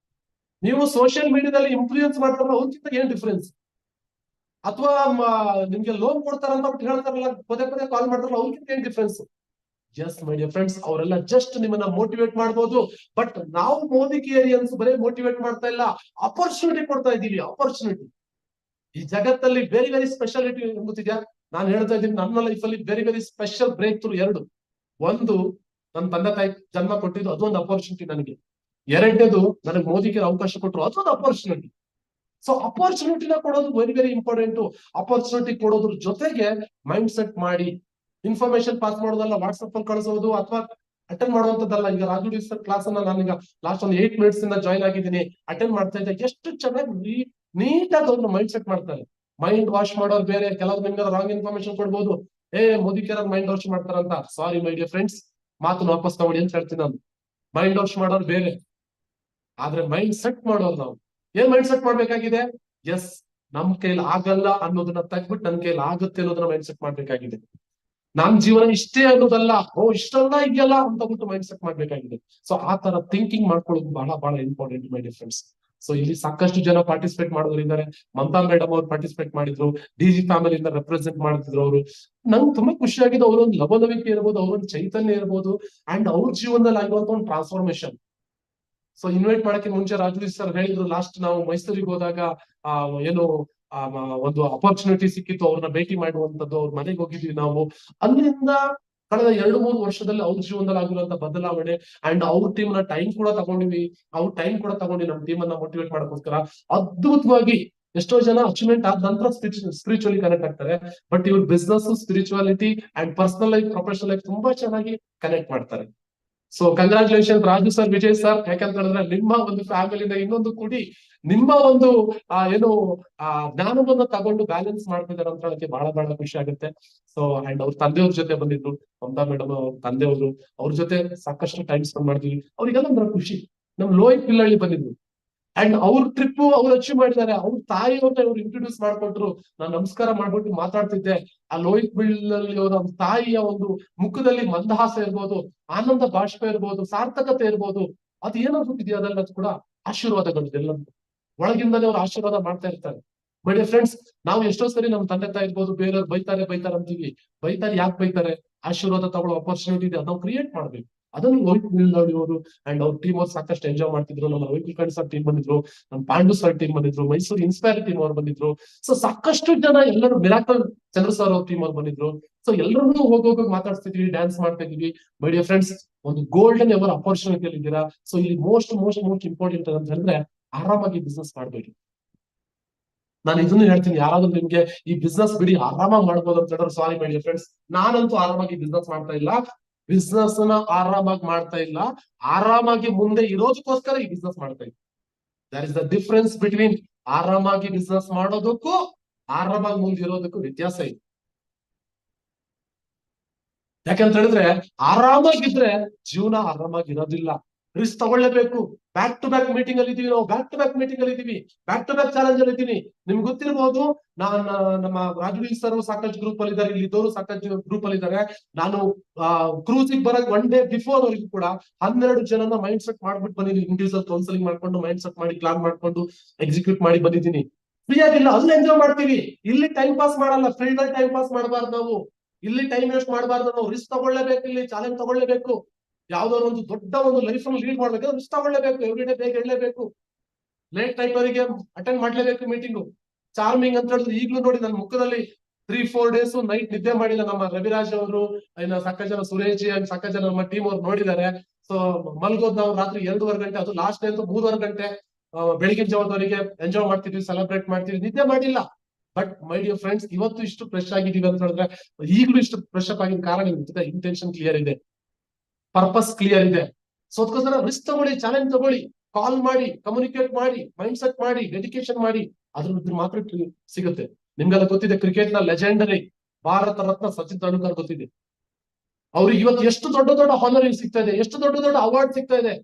ನೀವು ಸೋಷಿಯಲ್ ಮೀಡಿಯಾದಲ್ಲಿ ಇನ್ಫ್ಲೂಯೆನ್ಸ್ ಮಾಡ್ತಾರಲ್ಲ ಅವ್ರಿಗಿಂತ ಏನ್ ಡಿಫರೆನ್ಸ್? ಅಥವಾ ನಿಮ್ಗೆ ಲೋನ್ ಕೊಡ್ತಾರಂತ ಬಿಟ್ಟು ಹೇಳ್ತಾರಲ್ಲ, ಪದೇ ಪದೇ ಕಾಲ್ ಮಾಡ್ತಾರಲ್ಲ, ಅವ್ರಿಗಿಂತ ಏನ್ difference? Yes my dear friends, ಅವರೆಲ್ಲ ಜಸ್ಟ್ ನಿಮ್ಮನ್ನ ಮೋಟಿವೇಟ್ ಮಾಡ್ಬೋದು. ಬಟ್ ನಾವು ಮೋದಿ ಕೇರಿಯನ್ಸ್ ಬರೀ ಮೋಟಿವೇಟ್ ಮಾಡ್ತಾ ಇಲ್ಲ, ಅಪರ್ಚುನಿಟಿ ಕೊಡ್ತಾ ಇದ್ದೀವಿ. ಅಪರ್ಚುನಿಟಿ ಈ ಜಗತ್ತಲ್ಲಿ ವೆರಿ ವೆರಿ ಸ್ಪೆಷಾಲಿಟಿ ಗೊತ್ತಿದ್ಯಾ? ನಾನು ಹೇಳ್ತಾ ಇದ್ದೀನಿ, ನನ್ನ ಲೈಫ್ ಅಲ್ಲಿ very very special breakthrough ಎರಡು. ಒಂದು, ನನ್ನ ತಂದೆ ತಾಯಿ ಜನ್ಮ ಕೊಟ್ಟಿದ್ದು, ಅದೊಂದು ಅಪರ್ಚುನಿಟಿ ನನಗೆ. ಎರಡನೇದು, ನನಗೆ ಮೋದಿಗೆ ಅವಕಾಶ ಕೊಟ್ಟರು, ಅದೊಂದು ಅಪರ್ಚುನಿಟಿ. ಸೊ ಅಪರ್ಚುನಿಟಿನ ಕೊಡೋದು ವೆರಿ ವೆರಿ ಇಂಪಾರ್ಟೆಂಟ್. ಅಪರ್ಚುನಿಟಿ ಕೊಡೋದ್ರ ಜೊತೆಗೆ ಮೈಂಡ್ ಸೆಟ್ ಮಾಡಿ, ಇನ್ಫಾರ್ಮೇಶನ್ ಪಾಸ್ ಮಾಡೋದಲ್ಲ, ವಾಟ್ಸ್ಆಪ್ ಅಲ್ಲಿ ಕಳಿಸೋದು ಅಥವಾ ಅಟೆಂಡ್ ಮಾಡುವಂತದ್ದಲ್ಲ. ಈಗ ರಾಜು ಸರ್ ಕ್ಲಾಸ್ ಅನ್ನ ನಾನೀಗ ಲಾಸ್ಟ್ ಒಂದು 8 ಮಿನಿಟ್ಸ್ ಇಂದ ಜಾಯ್ನ್ ಆಗಿದ್ದೀನಿ, ಅಟೆಂಡ್ ಮಾಡ್ತಾ ಇದ್ದೆ. ಎಷ್ಟು ಚೆನ್ನಾಗಿ ನೀಟಾಗಿ ಅವ್ರನ್ನ ಮೈಂಡ್ ಸೆಟ್ ಮಾಡ್ತಾರೆ. ಮೈಂಡ್ ವಾಶ್ ಮಾಡೋರು ಬೇರೆ, ಕೆಲವ್ರು ನಿಮ್ಗೆ ರಾಂಗ್ ಇನ್ಫಾರ್ಮೇಶನ್ ಕೊಡ್ಬೋದು, ಮೋದಿ ಕೇರ್ ಮೈಂಡ್ ವಾಶ್ ಮಾಡ್ತಾರಂತ. ಸಾರಿ ಮೈ ಡಿಯರ್ ಫ್ರೆಂಡ್ಸ್, ಮಾತನ್ನ ವಾಪಸ್ ತಗೊಳ್ಳಿ ಅಂತ ಹೇಳ್ತೀನಿ ನಾನು. ಮೈಂಡ್ ವಾಶ್ ಮಾಡೋರು ಬೇರೆ, ಆದ್ರೆ ಮೈಂಡ್ ಸೆಟ್ ಮಾಡೋರು ನಾವು. ಏನ್ ಮೈಂಡ್ ಸೆಟ್ ಮಾಡ್ಬೇಕಾಗಿದೆ? ಎಸ್, ನಮ್ ಕೈಲಿ ಆಗಲ್ಲ ಅನ್ನೋದನ್ನ ತೆಗ್ಬಿಟ್ಟು ನನ್ ಕೈಲಿ ಆಗುತ್ತೆ ಅನ್ನೋದನ್ನ ಮೈಂಡ್ ಸೆಟ್ ಮಾಡ್ಬೇಕಾಗಿದೆ. ನಮ್ ಜೀವನ ಇಷ್ಟೇ ಅನ್ನೋದಲ್ಲ, ಇಷ್ಟೆಲ್ಲ ಇದೆಯಲ್ಲ ಅಂತ ಬಿಟ್ಟು ಮೈಂಡ್ ಸೆಟ್ ಮಾಡ್ಬೇಕಾಗಿದೆ. ಸೊ ಆ ತರ ಥಿಂಕಿಂಗ್ ಮಾಡ್ಕೊಳ್ಳೋದು ಬಹಳ ಬಹಳ ಇಂಪಾರ್ಟೆಂಟ್ ಮೈ ಡಿಯರ್ ಫ್ರೆಂಡ್ಸ್. ಸೊ ಇಲ್ಲಿ ಸಾಕಷ್ಟು ಜನ ಪಾರ್ಟಿಸಿಪೇಟ್ ಮಾಡೋರಿದ್ದಾರೆ. ಮಮತಾ ಮೇಡಮ್ ಅವ್ರು ಪಾರ್ಟಿಸಿಪೇಟ್ ಮಾಡಿದ್ರು, ಡಿಜಿ ಫ್ಯಾಮಿಲಿಯಿಂದ ರೆಪ್ರೆಸೆಂಟ್ ಮಾಡ್ತಿದ್ರು ಅವರು. ನಂಗೆ ತುಂಬಾ ಖುಷಿ ಆಗಿದೆ. ಅವರೊಂದು ಲವಲವಿಕೆ ಇರ್ಬೋದು, ಅವರೊಂದು ಚೈತನ್ಯ ಇರ್ಬೋದು, ಅಂಡ್ ಅವ್ರ ಜೀವನದಲ್ಲಿ ಆಗಿರುವಂತ ಒಂದು ಟ್ರಾನ್ಸ್ಫಾರ್ಮೇಶನ್. ಸೊ ಇನ್ವೈಟ್ ಮಾಡಕ್ಕೆ ಮುಂಚೆ ರಾಜು ಸರ್ ಹೇಳಿದ್ರು, ಲಾಸ್ಟ್ ನಾವು ಮೈಸೂರಿಗೆ ಹೋದಾಗ ಏನು ಒಂದು ಅಪರ್ಚುನಿಟಿ ಸಿಕ್ಕಿತ್ತು, ಅವ್ರನ್ನ ಭೇಟಿ ಮಾಡುವಂತದ್ದು. ಅವ್ರ ಮನೆಗೆ ಹೋಗಿದ್ವಿ ನಾವು. ಅಲ್ಲಿಂದ ಕಳೆದ 2-3 ವರ್ಷದಲ್ಲಿ ಅವ್ರ ಜೀವನದಲ್ಲಿ ಆಗಿರುವಂತ ಬದಲಾವಣೆ, ಅಂಡ್ ಅವ್ರ ಟೀಮ್ ನ ಟೈಮ್ ಕೂಡ ತಗೊಂಡಿವಿ. ಅವ್ರ ಟೈಮ್ ಕೂಡ ತಗೊಂಡು ನಮ್ಮ ಟೀಮ್ ಅನ್ನ ಮೋಟಿವೇಟ್ ಮಾಡೋಕ್ಕೋಸ್ಕರ ಅದ್ಭುತವಾಗಿ ಎಷ್ಟೋ ಜನ ಅಚೀವ್ಮೆಂಟ್ ಆದ ನಂತರ ಸ್ಪಿರಿಚುವಲಿ ಕನೆಕ್ಟ್ ಆಗ್ತಾರೆ. ಬಟ್ ಇವ್ರ business, spirituality and personal life, professional life ತುಂಬಾ ಚೆನ್ನಾಗಿ ಕನೆಕ್ಟ್ ಮಾಡ್ತಾರೆ. So congratulation Raju sir, Vijay sir. ಯಾಕಂತ ಹೇಳಿದ್ರೆ ನಿಮ್ಮ ಒಂದು ಫ್ಯಾಮಿಲಿನ ಇನ್ನೊಂದು ಕೂಡಿ ನಿಮ್ಮ ಒಂದು ಏನು ಜ್ಞಾನವನ್ನ ತಗೊಂಡು ಬ್ಯಾಲೆನ್ಸ್ ಮಾಡ್ತಿದ್ದಾರೆ ಅಂತ ಹೇಳಕ್ಕೆ ಬಹಳ ಬಹಳ ಖುಷಿ ಆಗುತ್ತೆ. ಸೊ ಅಂಡ್ ಅವ್ರ ತಂದೆಯವ್ರ ಜೊತೆ ಬಂದಿದ್ರು, ಮಮತಾ ಮೇಡಮ್ ಅವ್ರ ತಂದೆಯವರು, ಅವ್ರ ಜೊತೆ ಸಾಕಷ್ಟು ಟೈಮ್ ಸ್ಪೆಂಡ್ ಮಾಡಿದ್ವಿ. ಅವ್ರಿಗೆಲ್ಲ ಒಂಥರ ಖುಷಿ. ನಮ್ ಲೋಹಿತ್ ಪಿಲ್ಲಳ್ಳಿ ಬಂದಿದ್ರು, ಅಂಡ್ ಅವ್ರ ಟ್ರಿಪ್ ಅವ್ರು ಅಚೀವ್ ಮಾಡಿದ್ದಾರೆ. ಅವ್ರ ತಾಯಿಯವ್ರನ್ನ ಅವ್ರು ಇಂಟ್ರೊಡ್ಯೂಸ್ ಮಾಡ್ಕೊಟ್ರು. ನಾನು ನಮಸ್ಕಾರ ಮಾಡ್ಬಿಟ್ಟು ಮಾತಾಡ್ತಿದ್ದೆ. ಆ ಲೋಹಿತ್ ಪಿಲ್ಲಳ್ಳಿ ಅವರ ತಾಯಿಯ ಒಂದು ಮುಖದಲ್ಲಿ ಮಂದಹಾಸ ಇರ್ಬೋದು, ಆನಂದ ಬಾಷ್ಪ ಇರ್ಬೋದು, ಸಾರ್ಥಕತೆ ಇರ್ಬೋದು, ಅದು ಏನಾದ್ರು ಇದೆಯಾ ಅದೆಲ್ಲ ಕೂಡ ಆಶೀರ್ವಾದಗಳು ಎಲ್ಲ ಒಳಗಿಂದಲೇ ಅವ್ರು ಆಶೀರ್ವಾದ ಮಾಡ್ತಾ ಇರ್ತಾರೆ. ಬಟ್ ಫ್ರೆಂಡ್ಸ್, ನಾವು ಎಷ್ಟೋ ಸರಿ ನಮ್ಮ ತಂದೆ ತಾಯಿ ಇರ್ಬೋದು, ಬೇರೆಯವ್ರು ಬೈತಾರೆ ಬೈತಾರೆ ಅಂತೀವಿ. ಬೈತಾರೆ ಯಾಕೆ ಬೈತಾರೆ? ಆಶೀರ್ವಾದ ತಗೊಳ್ಳೋ ಅಪರ್ಚುನಿಟಿ ಇದೆ, ನಾವು ಕ್ರಿಯೇಟ್ ಮಾಡ್ಬೇಕು. ಅದನ್ನು ರೋಹಿತ್ ಮಿಲ್ನಾಡಿ ಅವರು ಅಂಡ್ ಅವ್ರ ಟೀಮ್ ಅವ್ರು ಸಾಕಷ್ಟು ಎಂಜಾಯ್ ಮಾಡ್ತಿದ್ರು. ನಮ್ಮ ರೋಹಿತ್ ಸರ್ ಟೀಮ್ ಬಂದಿದ್ರು, ನಮ್ಮ ಪಾಂಡು ಸರ್ ಟೀಮ್ ಬಂದಿದ್ರು, ಮೈಸೂರು ಇನ್ಸ್ಪೈರ್ ಟೀಮ್ ಅವ್ರು ಬಂದಿದ್ರು. ಸೊ ಸಾಕಷ್ಟು ಜನ ಎಲ್ಲರೂ, ಮಿರಾಕಲ್ ಚಂದ್ರ ಸರ್ ಅವ್ರ ಟೀಮ್ ಅವ್ರು ಬಂದಿದ್ರು. ಸೊ ಎಲ್ಲರನ್ನೂ ಹೋಗಿ ಮಾತಾಡ್ತಿದ್ವಿ, ಡ್ಯಾನ್ಸ್ ಮಾಡ್ತಾ ಇದ್ವಿ. ಮೈ ಡಿಯರ್ ಫ್ರೆಂಡ್ಸ್, ಒಂದು ಗೋಲ್ಡನ್ ಎವರ್ ಅಪರ್ಚುನಿಟಿಯಲ್ಲಿ ಇದ್ದೀರಾ. ಸೊ ಇಲ್ಲಿ ಮೋಸ್ಟ್ ಇಂಪಾರ್ಟೆಂಟ್ ಅಂತ ಹೇಳಿದ್ರೆ ಆರಾಮಾಗಿ ಬಿಸ್ನೆಸ್ ಮಾಡ್ಬೇಕು. ನಾನು ಇದನ್ನು ಹೇಳ್ತೀನಿ, ಯಾರಾದ್ರೂ ನಿಮ್ಗೆ ಈ ಬಿಸ್ನೆಸ್ ಬಿಡಿ ಆರಾಮಾಗಿ ಮಾಡ್ಬೋದು ಅಂತ ಹೇಳಿದ್ರೆ ಸಾರಿ ಮೈ ಡಿಯರ್ ಫ್ರೆಂಡ್ಸ್, ನಾನಂತೂ ಆರಾಮಾಗಿ ಬಿಸ್ನೆಸ್ ಮಾಡ್ತಾ ಇಲ್ಲ. ಬಿಸ್ನೆಸ್ ನ ಆರಾಮಾಗಿ ಮಾಡ್ತಾ ಇಲ್ಲ, ಆರಾಮಾಗಿ ಮುಂದೆ ಇರೋದಕ್ಕೋಸ್ಕರ ಈ ಬಿಸ್ನೆಸ್ ಮಾಡ್ತಾ ಇದ್ದೀನಿ. There is the difference between ಆರಾಮಾಗಿ ಬಿಸ್ನೆಸ್ ಮಾಡೋದಕ್ಕೂ ಆರಾಮಾಗಿ ಮುಂದೆ ಇರೋದಕ್ಕೂ ವ್ಯತ್ಯಾಸ ಇದೆ. ಯಾಕಂತ ಹೇಳಿದ್ರೆ ಆರಾಮಾಗಿದ್ರೆ ಜೀವನ ಆರಾಮಾಗಿರೋದಿಲ್ಲ. ರಿಸ್ಕ್ ತಗೊಳ್ಳೇಬೇಕು. ಬ್ಯಾಕ್ ಟು ಬ್ಯಾಕ್ ಮೀಟಿಂಗ್ ಅಲ್ಲಿ ಇದೀವಿ ನಾವು, ಬ್ಯಾಕ್ ಟು ಬ್ಯಾಕ್ ಮೀಟಿಂಗ್ ಅಲ್ಲಿ ಇದೀವಿ, ಬ್ಯಾಕ್ ಟು ಬ್ಯಾಕ್ ಚಾಲೆಂಜ್ ಅಲ್ಲಿ ಇದ್ದೀನಿ. ನಿಮ್ಗೆ ಗೊತ್ತಿರಬಹುದು, ನಮ್ಮ ರಾಜು ಸರ್ ಸಾಕಷ್ಟು ಗ್ರೂಪ್ ಅಲ್ಲಿ ಇದ್ದಾರೆ, ಇಲ್ಲಿ ಇದ್ದವರು ಸಾಕಷ್ಟು ಗ್ರೂಪ್ ಅಲ್ಲಿ ಇದ್ದಾರೆ. ನಾನು ಕ್ರೂಸಿಗೆ ಬರಕ್ 1 ಡೇ ಬಿಫೋರ್ ವರೆಗೂ ಕೂಡ 12 ಜನನ ಮೈಂಡ್ ಸೆಟ್ ಮಾಡ್ಬಿಟ್ಟು ಬಂದಿದ್ದೀನಿ. ಇಂಡಿವಿಜುವಲ್ ಕೌನ್ಸಿಲಿಂಗ್ ಮಾಡ್ಕೊಂಡು, ಮೈಂಡ್ ಸೆಟ್ ಮಾಡಿ, ಪ್ಲಾನ್ ಮಾಡ್ಕೊಂಡು ಎಕ್ಸಿಕ್ಯೂಟ್ ಮಾಡಿ ಬಂದಿದ್ದೀನಿ. ಫ್ರೀ ಆಗಿಲ್ಲ, ಅಲ್ಲಿ ಎಂಜಾಯ್ ಮಾಡ್ತೀವಿ. ಇಲ್ಲಿ ಟೈಮ್ ಪಾಸ್ ಮಾಡಲ್ಲ, ಫೀಲ್ಡ್ ಅಲ್ಲಿ ಟೈಮ್ ಪಾಸ್ ಮಾಡಬಾರ್ದು ನಾವು. ಇಲ್ಲಿ ಟೈಮ್ ವೇಸ್ಟ್ ಮಾಡಬಾರ್ದು ನಾವು. ರಿಸ್ಕ್ ತಗೊಳ್ಳೇಬೇಕು, ಇಲ್ಲಿ ಚಾಲೆಂಜ್ ತಗೊಳ್ಳೇಬೇಕು. ಯಾವ್ದಾದ್ರು ಒಂದು ದೊಡ್ಡ ಒಂದು ಲೈಫ್ ಅನ್ನು ಲೀಡ್ ಮಾಡ್ಬೇಕು, ರಿಸ್ಕ್ ತಗೊಳ್ಳೇಬೇಕು. ಎವ್ರಿ ಡೇ ಬೇಗ ಹೇಳಲೇಬೇಕು, ಲೇಟ್ ನೈಟ್ ವರೆಗೆ ಅಟೆಂಡ್ ಮಾಡ್ಲೇಬೇಕು ಮೀಟಿಂಗು. ಚಾರ್ಮಿಂಗ್ ಅಂತ ಹೇಳಿದ್ರೆ ಈಗಲೂ ನೋಡಿ ನನ್ನ ಮುಖದಲ್ಲಿ 3-4 ಡೇಸ್ ನೈಟ್ ನಿದ್ದೆ ಮಾಡಿಲ್ಲ. ನಮ್ಮ ರವಿರಾಜ್ ಅವರು, ಇನ್ನು ಸಾಕಷ್ಟು ಜನ ಸುರೇಶ್ ಜಿ ಅಂಡ್ ಸಾಕಷ್ಟು ಜನ ನಮ್ಮ ಟೀಮ್ ಅವ್ರು ನೋಡಿದ್ದಾರೆ. ಸೊ ಮಲ್ಗೋದ್ ನಾವು ರಾತ್ರಿ 2:30 ಗಂಟೆ, ಅದು ಲಾಸ್ಟ್ ಡೇ ಅಂತೂ 3:30 ಗಂಟೆ ಬೆಳಿಗಿನ ಜಾವದವರೆಗೆ ಎಂಜಾಯ್ ಮಾಡ್ತಿದ್ವಿ, ಸೆಲೆಬ್ರೇಟ್ ಮಾಡ್ತಿದ್ವಿ, ನಿದ್ದೆ ಮಾಡಿಲ್ಲ. ಬಟ್ ಮೈ ಡಿಯರ್ ಫ್ರೆಂಡ್ಸ್, ಇವತ್ತು ಇಷ್ಟು ಫ್ರೆಶ್ ಆಗಿದೀವಿ ಅಂತ ಹೇಳಿದ್ರೆ, ಈಗಲೂ ಇಷ್ಟು ಫ್ರೆಶ್ ಅಪ್ ಆಗಿನ ಕಾರಣ ಇಂಟೆನ್ಷನ್ ಕ್ಲಿಯರ್ ಇದೆ, ಪರ್ಪಸ್ ಕ್ಲಿಯರ್ ಇದೆ. ಸೊ ಅದಕ್ಕೋಸ್ಕರ ರಿಸ್ಕ್ ತಗೊಳ್ಳಿ, ಚಾಲೆಂಜ್ ತಗೊಳ್ಳಿ, ಕಾಲ್ ಮಾಡಿ, ಕಮ್ಯುನಿಕೇಟ್ ಮಾಡಿ, ಮೈಂಡ್ ಸೆಟ್ ಮಾಡಿ, ಡೆಡಿಕೇಶನ್ ಮಾಡಿ. ಅದ್ರ ಮಾತ್ರ ಸಿಗುತ್ತೆ. ನಿಮ್ಗೆಲ್ಲ ಗೊತ್ತಿದೆ, ಕ್ರಿಕೆಟ್ ನ ಲೆಜೆಂಡರಿ ಭಾರತ ರತ್ನ ಸಚಿನ್ ತೆಂಡೂಲ್ಕರ್ ಗೊತ್ತಿದೆ. ಅವ್ರಿಗೆ ಇವತ್ತು ಎಷ್ಟು ದೊಡ್ಡ ದೊಡ್ಡ ಹಾನರಿಂಗ್ ಸಿಗ್ತಾ ಇದೆ, ಎಷ್ಟು ದೊಡ್ಡ ದೊಡ್ಡ ಅವಾರ್ಡ್ ಸಿಗ್ತಾ ಇದೆ.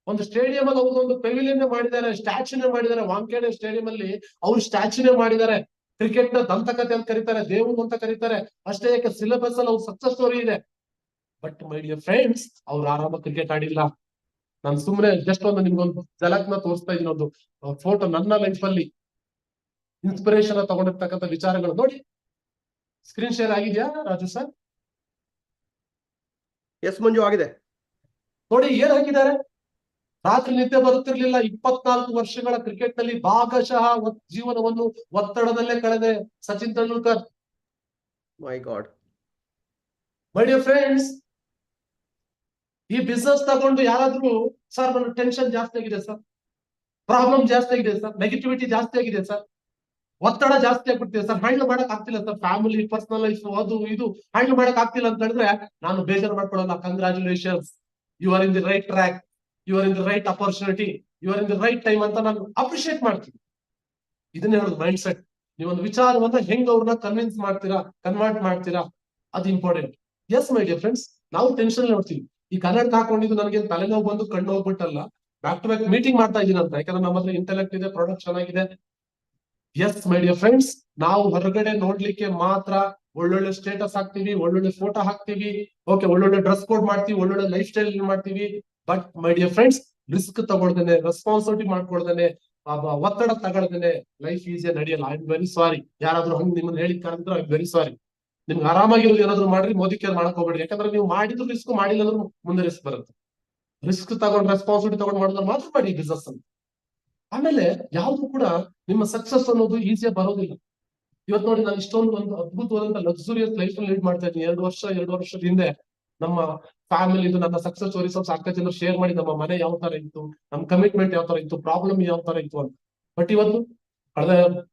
ಒಂದು ಸ್ಟೇಡಿಯಂ ಅಲ್ಲಿ ಒಂದು ಪೆವಿಲಿಯನ್ ಮಾಡಿದ್ದಾರೆ, ಸ್ಟ್ಯಾಚ್ಯೂನೇ ಮಾಡಿದ್ದಾರೆ. ವಾಂಖೇಡೆ ಸ್ಟೇಡಿಯಂ ಅಲ್ಲಿ ಅವ್ರು ಸ್ಟ್ಯಾಚ್ಯೂನೇ ಮಾಡಿದ್ದಾರೆ. ಕ್ರಿಕೆಟ್ ನ ದಂತಕತೆ ಅಂತ ಕರೀತಾರೆ, ದೇವರು ಅಂತ ಕರೀತಾರೆ. ಅಷ್ಟೇ ಯಾಕೆ ಸಿಲೆಬಸ್ ಅಲ್ಲಿ ಅವ್ರ ಸಕ್ಸಸ್ ಸ್ಟೋರಿ ಇದೆ. ಬಟ್ ಮೈ ಡಿಯರ್ ಫ್ರೆಂಡ್ಸ್, ಅವ್ರು ಆರಾಮಾಗಿ ಕ್ರಿಕೆಟ್ ಆಡಿಲ್ಲ. ನಾನು ಸುಮ್ಮನೆ ಜಸ್ಟ್ ಒಂದು ನಿಮ್ಗೊಂದು ಝಲಕ್ನ ತೋರಿಸ್ತಾ ಇದೀನಿ, ಒಂದು ಫೋಟೋ ನನ್ನ ಲೈಫ್ ಅಲ್ಲಿ ಇನ್ಸ್ಪಿರೇಷನ್ ತಗೊಂಡಿರ್ತಕ್ಕಂಥ ವಿಚಾರಗಳು ನೋಡಿ. ಸ್ಕ್ರೀನ್ ಶೇರ್ ಆಗಿದೆಯಾ ರಾಜು ಸರ್? ಎಸ್ ಮಂಜು, ಆಗಿದೆ ನೋಡಿ. ಏನ್ ಹಾಕಿದ್ದಾರೆ? ರಾತ್ರಿ ನಿದ್ದೆ ಬರುತ್ತಿರ್ಲಿಲ್ಲ, 24 ವರ್ಷಗಳ ಕ್ರಿಕೆಟ್ ನಲ್ಲಿ ಭಾಗಶಃ ಜೀವನವನ್ನು ಒತ್ತಡದಲ್ಲೇ ಕಳೆದೆ ಸಚಿನ್ ತೆಂಡೂಲ್ಕರ್. ಮೈ ಗಾಡ್. ಮೈ ಡಿಯರ್ ಫ್ರೆಂಡ್ಸ್, ಈ ಬಿಸ್ನೆಸ್ ತಗೊಂಡು ಯಾರಾದ್ರೂ, ಸರ್ ನನ್ನ ಟೆನ್ಷನ್ ಜಾಸ್ತಿ ಆಗಿದೆ ಸರ್, ಪ್ರಾಬ್ಲಮ್ ಜಾಸ್ತಿ ಆಗಿದೆ ಸರ್, ನೆಗೆಟಿವಿಟಿ ಜಾಸ್ತಿ ಆಗಿದೆ ಸರ್, ಒತ್ತಡ ಜಾಸ್ತಿ ಆಗ್ಬಿಡ್ತಿದೆ ಸರ್, ಹ್ಯಾಂಡಲ್ ಮಾಡಕ್ ಆಗ್ತಿಲ್ಲ ಸರ್, ಫ್ಯಾಮಿಲಿ, ಪರ್ಸನಲ್ ಲೈಫ್, ಅದು ಇದು ಹ್ಯಾಂಡಲ್ ಮಾಡಕ್ ಆಗ್ತಿಲ್ಲ ಅಂತ ಹೇಳಿದ್ರೆ ನಾನು ಬೇಜಾರು ಮಾಡ್ಕೊಳ್ಳಲ್ಲ. Congratulations, you are in the right track, you are in the right opportunity, you are in the right time ಅಂತ ನಾನು ಅಪ್ರಿಶಿಯೇಟ್ ಮಾಡ್ತೀನಿ. ಇದನ್ನ ಹೇಳೋದು ಮೈಂಡ್ ಸೆಟ್. ನೀವೊಂದು ವಿಚಾರವನ್ನ ಹೆಂಗ್ ಅವ್ರನ್ನ ಕನ್ವಿನ್ಸ್ ಮಾಡ್ತೀರಾ, ಕನ್ವರ್ಟ್ ಮಾಡ್ತೀರಾ, ಅದು important. Yes my dear friends, ನಾವು ಟೆನ್ಷನ್ ನೋಡ್ತೀವಿ. ಈ ಕನ್ನಡ ಹಾಕೊಂಡಿದ್ದು ನನಗೆ ತಲೆನೋವು ಬಂದು ಕಣ್ಣು ಹೋಗ್ಬಿಟ್ಟಲ್ಲ, ಬ್ಯಾಕ್ ಟು ಬ್ಯಾಕ್ ಮೀಟಿಂಗ್ ಮಾಡ್ತಾ ಇದೀನಿ ಅಂತ. ಯಾಕಂದ್ರೆ ನಮ್ಮ ಹತ್ರ ಇಂಟೆಲೆಕ್ಟ್ ಇದೆ, ಪ್ರಾಡಕ್ಟ್ ಚೆನ್ನಾಗಿದೆ. ಎಸ್ ಮೈ ಡಿಯರ್ ಫ್ರೆಂಡ್ಸ್, ನಾವು ಹೊರಗಡೆ ನೋಡ್ಲಿಕ್ಕೆ ಮಾತ್ರ ಒಳ್ಳೊಳ್ಳೆ ಸ್ಟೇಟಸ್ ಹಾಕ್ತಿವಿ, ಒಳ್ಳೊಳ್ಳೆ ಫೋಟೋ ಹಾಕ್ತಿವಿ, ಓಕೆ, ಒಳ್ಳೊಳ್ಳೆ ಡ್ರೆಸ್ ಕೋಡ್ ಮಾಡ್ತೀವಿ, ಒಳ್ಳೊಳ್ಳೆ ಲೈಫ್ ಸ್ಟೈಲ್ ಮಾಡ್ತೀವಿ. But my dear friends, risk ತಗೊಳ್ದೇನೆ, ರೆಸ್ಪಾನ್ಸಿಬಿಲಿಟಿ ಮಾಡ್ಕೊಳ್ದೇನೆ, ಒತ್ತಡ ತಗೊಳ್ದೇನೆ ಲೈಫ್ ಈಸಿಯಾಗಿ ನಡೆಯಲ್ಲ. I am very sorry. ಯಾರಾದ್ರೂ ಹಂಗ್ ನಿಮ್ಮನ್ನ ಹೇಳಿದ್ ಕಾರಣ ಐ ಆಮ್ ವೆರಿ ಸಾರಿ. ನಿಮ್ಗೆ ಆರಾಮಾಗಿರೋದು ಏನಾದ್ರು ಮಾಡ್ರಿ, ಮೋದಿ ಕೇರ್ ಮಾಡಕ್ ಹೋಗ್ಬೇಡಿ. ಯಾಕಂದ್ರೆ ನೀವು ಮಾಡಿದ್ರು ರಿಸ್ಕ್, ಮಾಡಿಲ್ಲ ಅಂದ್ರೂ ಮುಂದೆ ರಿಸ್ಕ್ ಬರುತ್ತೆ. ರಿಸ್ಕ್ ತಗೊಂಡು, ರೆಸ್ಪಾನ್ಸಿಬಿಲಿಟಿ ತಗೊಂಡು ಮಾಡಿದ್ರೆ ಮಾತ್ರ ಮಾಡಿ ಬಿಸ್ನೆಸ್ ಅಂತ. ಆಮೇಲೆ ಯಾವ್ದು ಕೂಡ ನಿಮ್ಮ ಸಕ್ಸಸ್ ಅನ್ನೋದು ಈಸಿಯಾಗಿ ಬರೋದಿಲ್ಲ. ಇವತ್ತು ನೋಡಿ, ನಾನು ಇಷ್ಟೊಂದು ಒಂದು ಅದ್ಭುತವಾದಂತ ಲಕ್ಸುರಿಯಸ್ ಲೈಫ್ ಲೀಡ್ ಮಾಡ್ತಾ ಇದ್ದೀನಿ. 2 ವರ್ಷದ ಹಿಂದೆ ನಮ್ಮ ಫ್ಯಾಮಿಲಿ, ನನ್ನ ಸಕ್ಸಸ್ ಸ್ಟೋರೀಸ್ ಸಾಕಷ್ಟು ಜನರು ಶೇರ್ ಮಾಡಿ, ನಮ್ಮ ಮನೆ ಯಾವ ತರ ಇತ್ತು, ನಮ್ಮ ಕಮಿಟ್ಮೆಂಟ್ ಯಾವ ತರ ಇತ್ತು, ಪ್ರಾಬ್ಲಮ್ ಯಾವ ತರ ಇತ್ತು ಅಂತ. ಬಟ್ ಇವತ್ತು ಕಳೆದ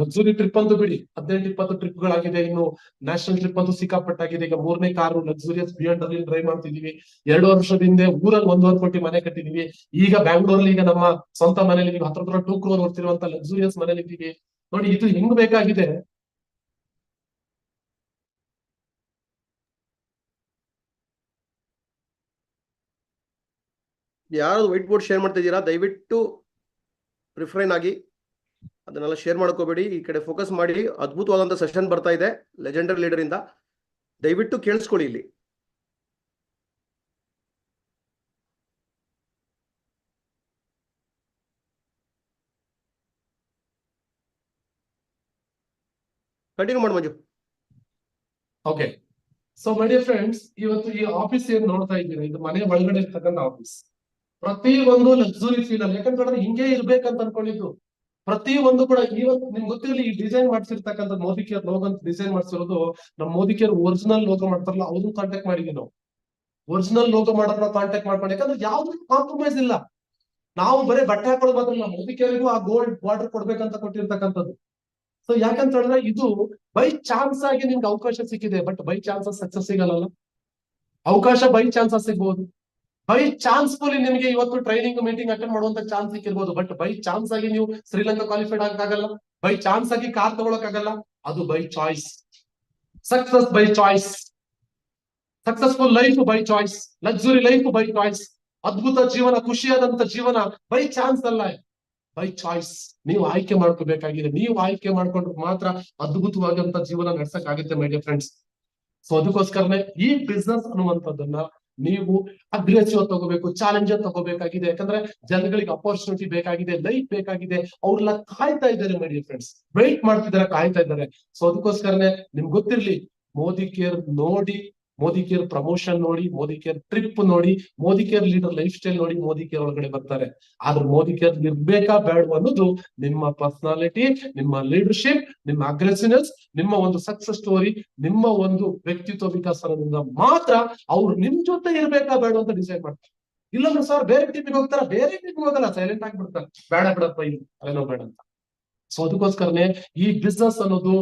ಲಕ್ಸುರಿ ಟ್ರಿಪ್ ಅಂತೂ ಬಿಡಿ, 18-20 ಟ್ರಿಪ್ ಗಳಾಗಿದೆ. ಇನ್ನು ನ್ಯಾಷನಲ್ ಟ್ರಿಪ್ ಅಂತೂ ಸಿಕ್ಕಾಪಟ್ಟಾಗಿದೆ. ಈಗ 3ನೇ ಕಾರು ಲಕ್ಸುರಿಯಸ್ BMW ಡ್ರೈವ್ ಮಾಡ್ತಿದೀವಿ. 2 ವರ್ಷದ ಹಿಂದೆ ಊರಲ್ಲಿ 1.5 ಕೋಟಿ ಮನೆ ಕಟ್ಟಿದೀವಿ. ಈಗ ಬ್ಯಾಂಗ್ಳೂರಲ್ಲಿ ಈಗ ನಮ್ಮ ಸ್ವಂತ ಮನೇಲಿ ಹತ್ರ 2 crore ಬರ್ತಿರುವಂತ ಲಕ್ಸುರಿಯಸ್ ಮನೇಲಿ ಇದ್ದೀವಿ. ನೋಡಿ, ಇದು ಹೆಂಗ್ ಬೇಕಾಗಿದೆ. ಯಾರು ವೈಟ್ ಬೋರ್ಡ್ ಶೇರ್ ಮಾಡ್ತಾ ಇದ್ದೀರಾ, ದಯವಿಟ್ಟು ರಿಫ್ರೈನ್ ಆಗಿ ಅದನ್ನೆಲ್ಲ ಶೇರ್ ಮಾಡ್ಕೋಬೇಡಿ. ಈ ಕಡೆ ಫೋಕಸ್ ಮಾಡಿ. ಅದ್ಭುತವಾದಂಥ ಸೆಷನ್ ಬರ್ತಾ ಇದೆ ಲೆಜೆಂಡರಿ ಲೀಡರ್ ಇಂದ, ದಯವಿಟ್ಟು ಕೇಳಿಸ್ಕೊಳ್ಳಿ. ಇಲ್ಲಿ ಕಂಟಿನ್ಯೂ ಮಾಡಿ Manju. Okay, so my dear friends, ಇವತ್ತು ಈ ಆಫೀಸ್ ಏನ್ ನೋಡ್ತಾ ಇದ್ದೀರಾ, ಇದು ಮನೆ ಒಳಗಡೆ ಇರ್ತಕ್ಕಂಥ ಆಫೀಸ್. ಪ್ರತಿ ಒಂದು ಲಕ್ಸುರಿ ಫೀಲ್ ಅಲ್ಲಿ, ಯಾಕಂತಂದ್ರೆ ಹಿಂಗೆ ಇರ್ಬೇಕಂತ ಅನ್ಕೊಂಡಿದ್ದು. ಪ್ರತಿ ಒಂದು ಕೂಡ ಇವತ್ತು ನಿಮ್ಗೆ ಗೊತ್ತಿರಲಿ, ಈ ಡಿಸೈನ್ ಮಾಡ್ಸಿರ್ತಕ್ಕಂಥ ಮೋದಿ ಕೇರ್ ಲೋಗೋ ಅಂತ ಡಿಸೈನ್ ಮಾಡ್ಸಿರೋದು ನಮ್ಮ ಮೋದಿ ಕೇರ್ ಒರಿಜಿನಲ್ ಲೋಗೋ ಮಾಡ್ತಾರಲ್ಲ ಅವ್ರನ್ನ ಕಾಂಟ್ಯಾಕ್ಟ್ ಮಾಡಿದ್ವಿ ನಾವು. ಒರಿಜಿನಲ್ ಲೋಗೋ ಮಾಡೋರ್ನ ಕಾಂಟ್ಯಾಕ್ಟ್ ಮಾಡ್ಕೊಂಡು, ಯಾಕಂದ್ರೆ ಯಾವ್ದು ಕಾಂಪ್ರಮೈಸ್ ಇಲ್ಲ. ನಾವು ಬರೀ ಬಟ್ಟೆ ಹಾಕೊಳ್ಳೋದು ಮಾತ್ರ, ಮೋದಿ ಕೇರ್ಗೂ ಆ ಗೋಲ್ಡ್ ಬಾರ್ಡರ್ ಕೊಡ್ಬೇಕಂತ ಕೊಟ್ಟಿರ್ತಕ್ಕಂಥದ್ದು. ಸೊ ಯಾಕಂತ ಹೇಳಿದ್ರೆ ಇದು ಬೈ ಚಾನ್ಸ್ ಆಗಿ ನಿಮ್ಗೆ ಅವಕಾಶ ಸಿಕ್ಕಿದೆ, ಬಟ್ ಬೈ ಚಾನ್ಸಸ್ ಸಕ್ಸಸ್ ಸಿಗಲ್ಲ. ಅವಕಾಶ ಬೈ ಚಾನ್ಸಸ್ ಸಿಗ್ಬೋದು. ಬೈ ಚಾನ್ಸ್ ಫುಲಿ ನಿಮಗೆ ಇವತ್ತು ಟ್ರೈನಿಂಗ್ ಮೀಟಿಂಗ್ ಅಟೆಂಡ್ ಮಾಡುವಂತ ಚಾನ್ಸ್ ಸಿಕ್ಕಿರ್ಬೋದು, ಬಟ್ ಬೈ ಚಾನ್ಸ್ ಆಗಿ ನೀವು ಶ್ರೀಲಂಕಾ ಕ್ವಾಲಿಫೈಡ್ ಆಗಕ್ಕಾಗಲ್ಲ. ಬೈ ಚಾನ್ಸ್ ಆಗಿ ಕಾರ್ ತಗೊಳಕ್ಕಾಗಲ್ಲ. ಅದು by choice. Success by choice. Successful life by choice. Luxury life by choice. ಅದ್ಭುತ ಜೀವನ, ಖುಷಿಯಾದಂತ ಜೀವನ ಬೈ ಚಾನ್ಸ್ ಅಲ್ಲ, ಬೈ ಚಾಯ್ಸ್. ನೀವು ಆಯ್ಕೆ ಮಾಡ್ಕೋಬೇಕಾಗಿದೆ. ನೀವು ಆಯ್ಕೆ ಮಾಡ್ಕೊಂಡ್ರೆ ಮಾತ್ರ ಅದ್ಭುತವಾದಂತ ಜೀವನ ನಡ್ಸಕ್ ಆಗುತ್ತೆ ಮೈ ಡಿಯರ್ ಫ್ರೆಂಡ್ಸ್. ಸೊ ಅದಕ್ಕೋಸ್ಕರನೇ ಈ ಬಿಸ್ನೆಸ್ ಅನ್ನುವಂಥದ್ದನ್ನ ನೀವು ಅಗ್ರೆಸಿವ್ ತಗೋಬೇಕು, ಚಾಲೆಂಜರ್ ತಗೋಬೇಕಾಗಿದೆ. ಯಾಕಂದ್ರೆ ಜನಗಳಿಗೆ ಅಪರ್ಚುನಿಟಿ ಬೇಕಾಗಿದೆ, ಲೈಫ್ ಬೇಕಾಗಿದೆ. ಅವ್ರೆಲ್ಲ ಕಾಯ್ತಾ ಇದ್ದಾರೆ ಮೈ ಡಿಯರ್ ಫ್ರೆಂಡ್ಸ್, ವೆಯ್ಟ್ ಮಾಡ್ತಿದ್ದಾರೆ, ಕಾಯ್ತಾ ಇದ್ದಾರೆ. ಸೊ ಅದಕ್ಕೋಸ್ಕರನೇ ನಿಮ್ಗೆ ಗೊತ್ತಿರ್ಲಿ, ಮೋದಿ ಕೇರ್ ನೋಡಿ, ಮೋದಿ ಕೇರ್ ಪ್ರಮೋಷನ್ ನೋಡಿ, ಮೋದಿ ಕೇರ್ ಟ್ರಿಪ್ ನೋಡಿ, Modi care leader life style ನೋಡಿ ಮೋದಿ ಕೇರ್ ಒಳಗಡೆ ಬರ್ತಾರೆ. ಆದ್ರೆ ಮೋದಿ ಕೇರ್ ಇರ್ಬೇಕಾ ಬೇಡ ಅನ್ನೋದು ನಿಮ್ಮ ಪರ್ಸನಾಲಿಟಿ, ನಿಮ್ಮ ಲೀಡರ್ಶಿಪ್, ನಿಮ್ಮ ಅಗ್ರೆಸಿವ್ನೆಸ್, ನಿಮ್ಮ ಒಂದು ಸಕ್ಸಸ್ ಸ್ಟೋರಿ, ನಿಮ್ಮ ಒಂದು ವ್ಯಕ್ತಿತ್ವ ವಿಕಾಸನದಿಂದ ಮಾತ್ರ ಅವ್ರು ನಿಮ್ ಜೊತೆ ಇರ್ಬೇಕಾ ಬೇಡ ಅಂತ ಡಿಸೈಡ್ ಮಾಡ್ತಾರೆ. ಇಲ್ಲಂದ್ರೆ ಸರ್ ಬೇರೆ ಟೀಮಿಗೆ ಹೋಗ್ತಾರ, ಬೇರೆ ಟೀಮಿಗೆ ಹೋಗಲ್ಲ, ಸೈಲೆಂಟ್ ಆಗಿಬಿಡ್ತಾರೆ, ಬೇಡ ಬಿಡಪ್ಪ ಇದು ಅದೇನೋ ಬೇಡ ಅಂತ. ಸೊ ಅದಕ್ಕೋಸ್ಕರನೇ ಈ ಬಿಸ್ನೆಸ್ ಅನ್ನೋದು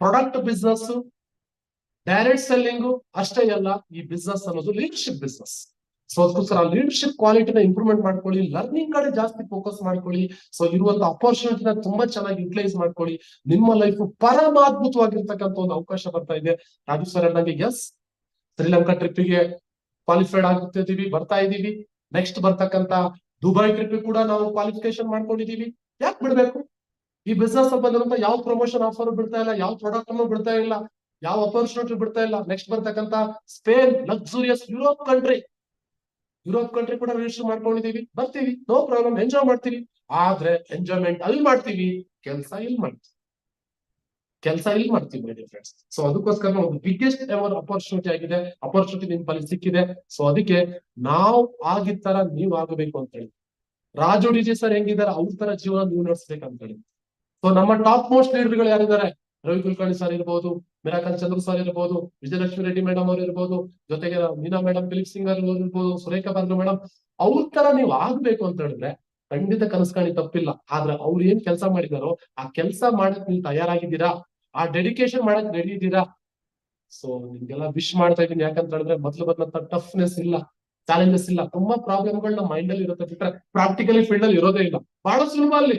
ಪ್ರಾಡಕ್ಟ್ ಬಿಸ್ನೆಸ್, ಡೈರೆಕ್ಟ್ ಸೆಲ್ಲಿಂಗು ಅಷ್ಟೇ ಅಲ್ಲ. ಈ ಬಿಸ್ನೆಸ್ ಅನ್ನೋದು ಲೀಡರ್ಶಿಪ್ ಬಿಸ್ನೆಸ್. ಸೊ ಅದಕ್ಕೋಸ್ಕರ ಲೀಡರ್ಶಿಪ್ ಕ್ವಾಲಿಟಿನ ಇಂಪ್ರೂವ್ಮೆಂಟ್ ಮಾಡ್ಕೊಳ್ಳಿ, ಲರ್ನಿಂಗ್ ಕಡೆ ಜಾಸ್ತಿ ಫೋಕಸ್ ಮಾಡ್ಕೊಳ್ಳಿ. ಸೊ ಇರುವಂತ ಅಪರ್ಚುನಿಟಿನ ತುಂಬಾ ಚೆನ್ನಾಗಿ ಯುಟಿಲೈಸ್ ಮಾಡ್ಕೊಳ್ಳಿ. ನಿಮ್ಮ ಲೈಫ್ ಪರಮಾದ್ಭುತವಾಗಿರ್ತಕ್ಕಂಥ ಒಂದು ಅವಕಾಶ ಬರ್ತಾ ಇದೆ. ರಾಜು ಸರ್ ನನಗೆ ಎಸ್, ಶ್ರೀಲಂಕಾ ಟ್ರಿಪ್ಪಿಗೆ ಕ್ವಾಲಿಫೈಡ್ ಆಗ್ತಿದೀವಿ, ಬರ್ತಾ ಇದೀವಿ. ನೆಕ್ಸ್ಟ್ ಬರ್ತಕ್ಕಂತ ದುಬೈ ಟ್ರಿಪ್ ಕೂಡ ನಾವು ಕ್ವಾಲಿಫಿಕೇಶನ್ ಮಾಡ್ಕೊಂಡಿದೀವಿ. ಯಾಕೆ ಬಿಡ್ಬೇಕು? ಈ ಬಿಸ್ನೆಸ್ ಬಂದಿರುವಂತ ಯಾವ ಪ್ರಮೋಷನ್ ಆಫರ್ ಬಿಡ್ತಾ ಇಲ್ಲ, ಯಾವ ಪ್ರಾಡಕ್ಟ್ ಅನ್ನು ಬಿಡ್ತಾ ಇಲ್ಲ, ಯಾವ ಅಪರ್ಚುನಿಟಿ ಬಿಡ್ತಾ ಇಲ್ಲ. ನೆಕ್ಸ್ಟ್ ಬರ್ತಕ್ಕಂತ ಸ್ಪೇನ್, ಲಕ್ಸುರಿಯಸ್ ಯುರೋಪ್ ಕಂಟ್ರಿ ಕೂಡ ರಿಜಿಸ್ಟರ್ ಮಾಡ್ಕೊಂಡಿದೀವಿ. ಬರ್ತೀವಿ, ನೋ ಪ್ರಾಬ್ಲಮ್, ಎಂಜಾಯ್ ಮಾಡ್ತೀವಿ. ಆದ್ರೆ ಎಂಜಾಯ್ಮೆಂಟ್ ಅಲ್ಲಿ ಮಾಡ್ತೀವಿ, ಕೆಲಸ ಇಲ್ಲಿ ಮಾಡ್ತೀವಿ ಮೈ ಡಿಯರ್ ಫ್ರೆಂಡ್ಸ್. ಸೊ ಅದಕ್ಕೋಸ್ಕರ ಒಂದು ಬಿಗ್ಗೆಸ್ಟ್ ಎವರ್ ಅಪರ್ಚುನಿಟಿ ಆಗಿದೆ. ಅಪರ್ಚುನಿಟಿ ನಿಮ್ ಬಳಿ ಸಿಕ್ಕಿದೆ. ಸೊ ಅದಕ್ಕೆ ನಾವು ಆಗಿದ್ ತರ ನೀವು ಆಗಬೇಕು ಅಂತ ಹೇಳಿ, ರಾಜು ಡಿಜಿ ಸರ್ ಹೆಂಗಿದ್ದಾರೆ ಅವ್ರ ತರ ಜೀವನ ನೀವು ನಡೆಸ್ಬೇಕಂತ ಹೇಳಿ. ಸೊ ನಮ್ಮ ಟಾಪ್ ಮೋಸ್ಟ್ ಲೀಡರ್ಗಳು ಯಾರಿದ್ದಾರೆ, ರವಿ ಕುಲಕರ್ಣಿ ಸರ್ ಇರ್ಬೋದು, ಮಿರಾಕಲ್ ಚಂದ್ರ ಸರ್ ಇರ್ಬೋದು, ವಿಜಯಲಕ್ಷ್ಮಿ ರೆಡ್ಡಿ ಮೇಡಮ್ ಅವ್ರು ಇರ್ಬೋದು, ಜೊತೆಗೆ ಮೀನಾ ಮೇಡಮ್, ಫಿಲಿಪ್ ಸಿಂಗರ್ ಇರ್ಬೋದು, ಸುರೇಖಾ ಬಾರ್ಗು ಮೇಡಮ್, ಅವ್ರ ತರ ನೀವು ಆಗ್ಬೇಕು ಅಂತ ಹೇಳಿದ್ರೆ ಖಂಡಿತ ಕನಸ್ಕಾಣಿ ತಪ್ಪಿಲ್ಲ. ಆದ್ರೆ ಅವ್ರು ಏನ್ ಕೆಲಸ ಮಾಡಿದಾರೋ ಆ ಕೆಲಸ ಮಾಡಕ್ ನೀವು ತಯಾರಾಗಿದ್ದೀರಾ, ಆ ಡೆಡಿಕೇಶನ್ ಮಾಡಕ್ ರೆಡಿ ಇದ್ದೀರಾ? ಸೊ ನಿಮ್ಗೆಲ್ಲ ವಿಶ್ ಮಾಡ್ತಾ ಇದೀನಿ. ಯಾಕಂತ ಹೇಳಿದ್ರೆ ಮೊದಲು ಬಂದಂತ ಟಫ್ನೆಸ್ ಇಲ್ಲ, ಚಾಲೆಂಜಸ್ ಇಲ್ಲ, ತುಂಬಾ ಪ್ರಾಬ್ಲಮ್ಗಳು ನಮ್ಮ ಮೈಂಡ್ ಅಲ್ಲಿ ಇರುತ್ತೆ, ಬಿಟ್ರೆ ಪ್ರಾಕ್ಟಿಕಲಿ ಫೀಲ್ಡ್ ಅಲ್ಲಿ ಇರೋದೇ ಇಲ್ಲ. ಬಹಳ ಸುಲಭ ಅಲ್ಲಿ.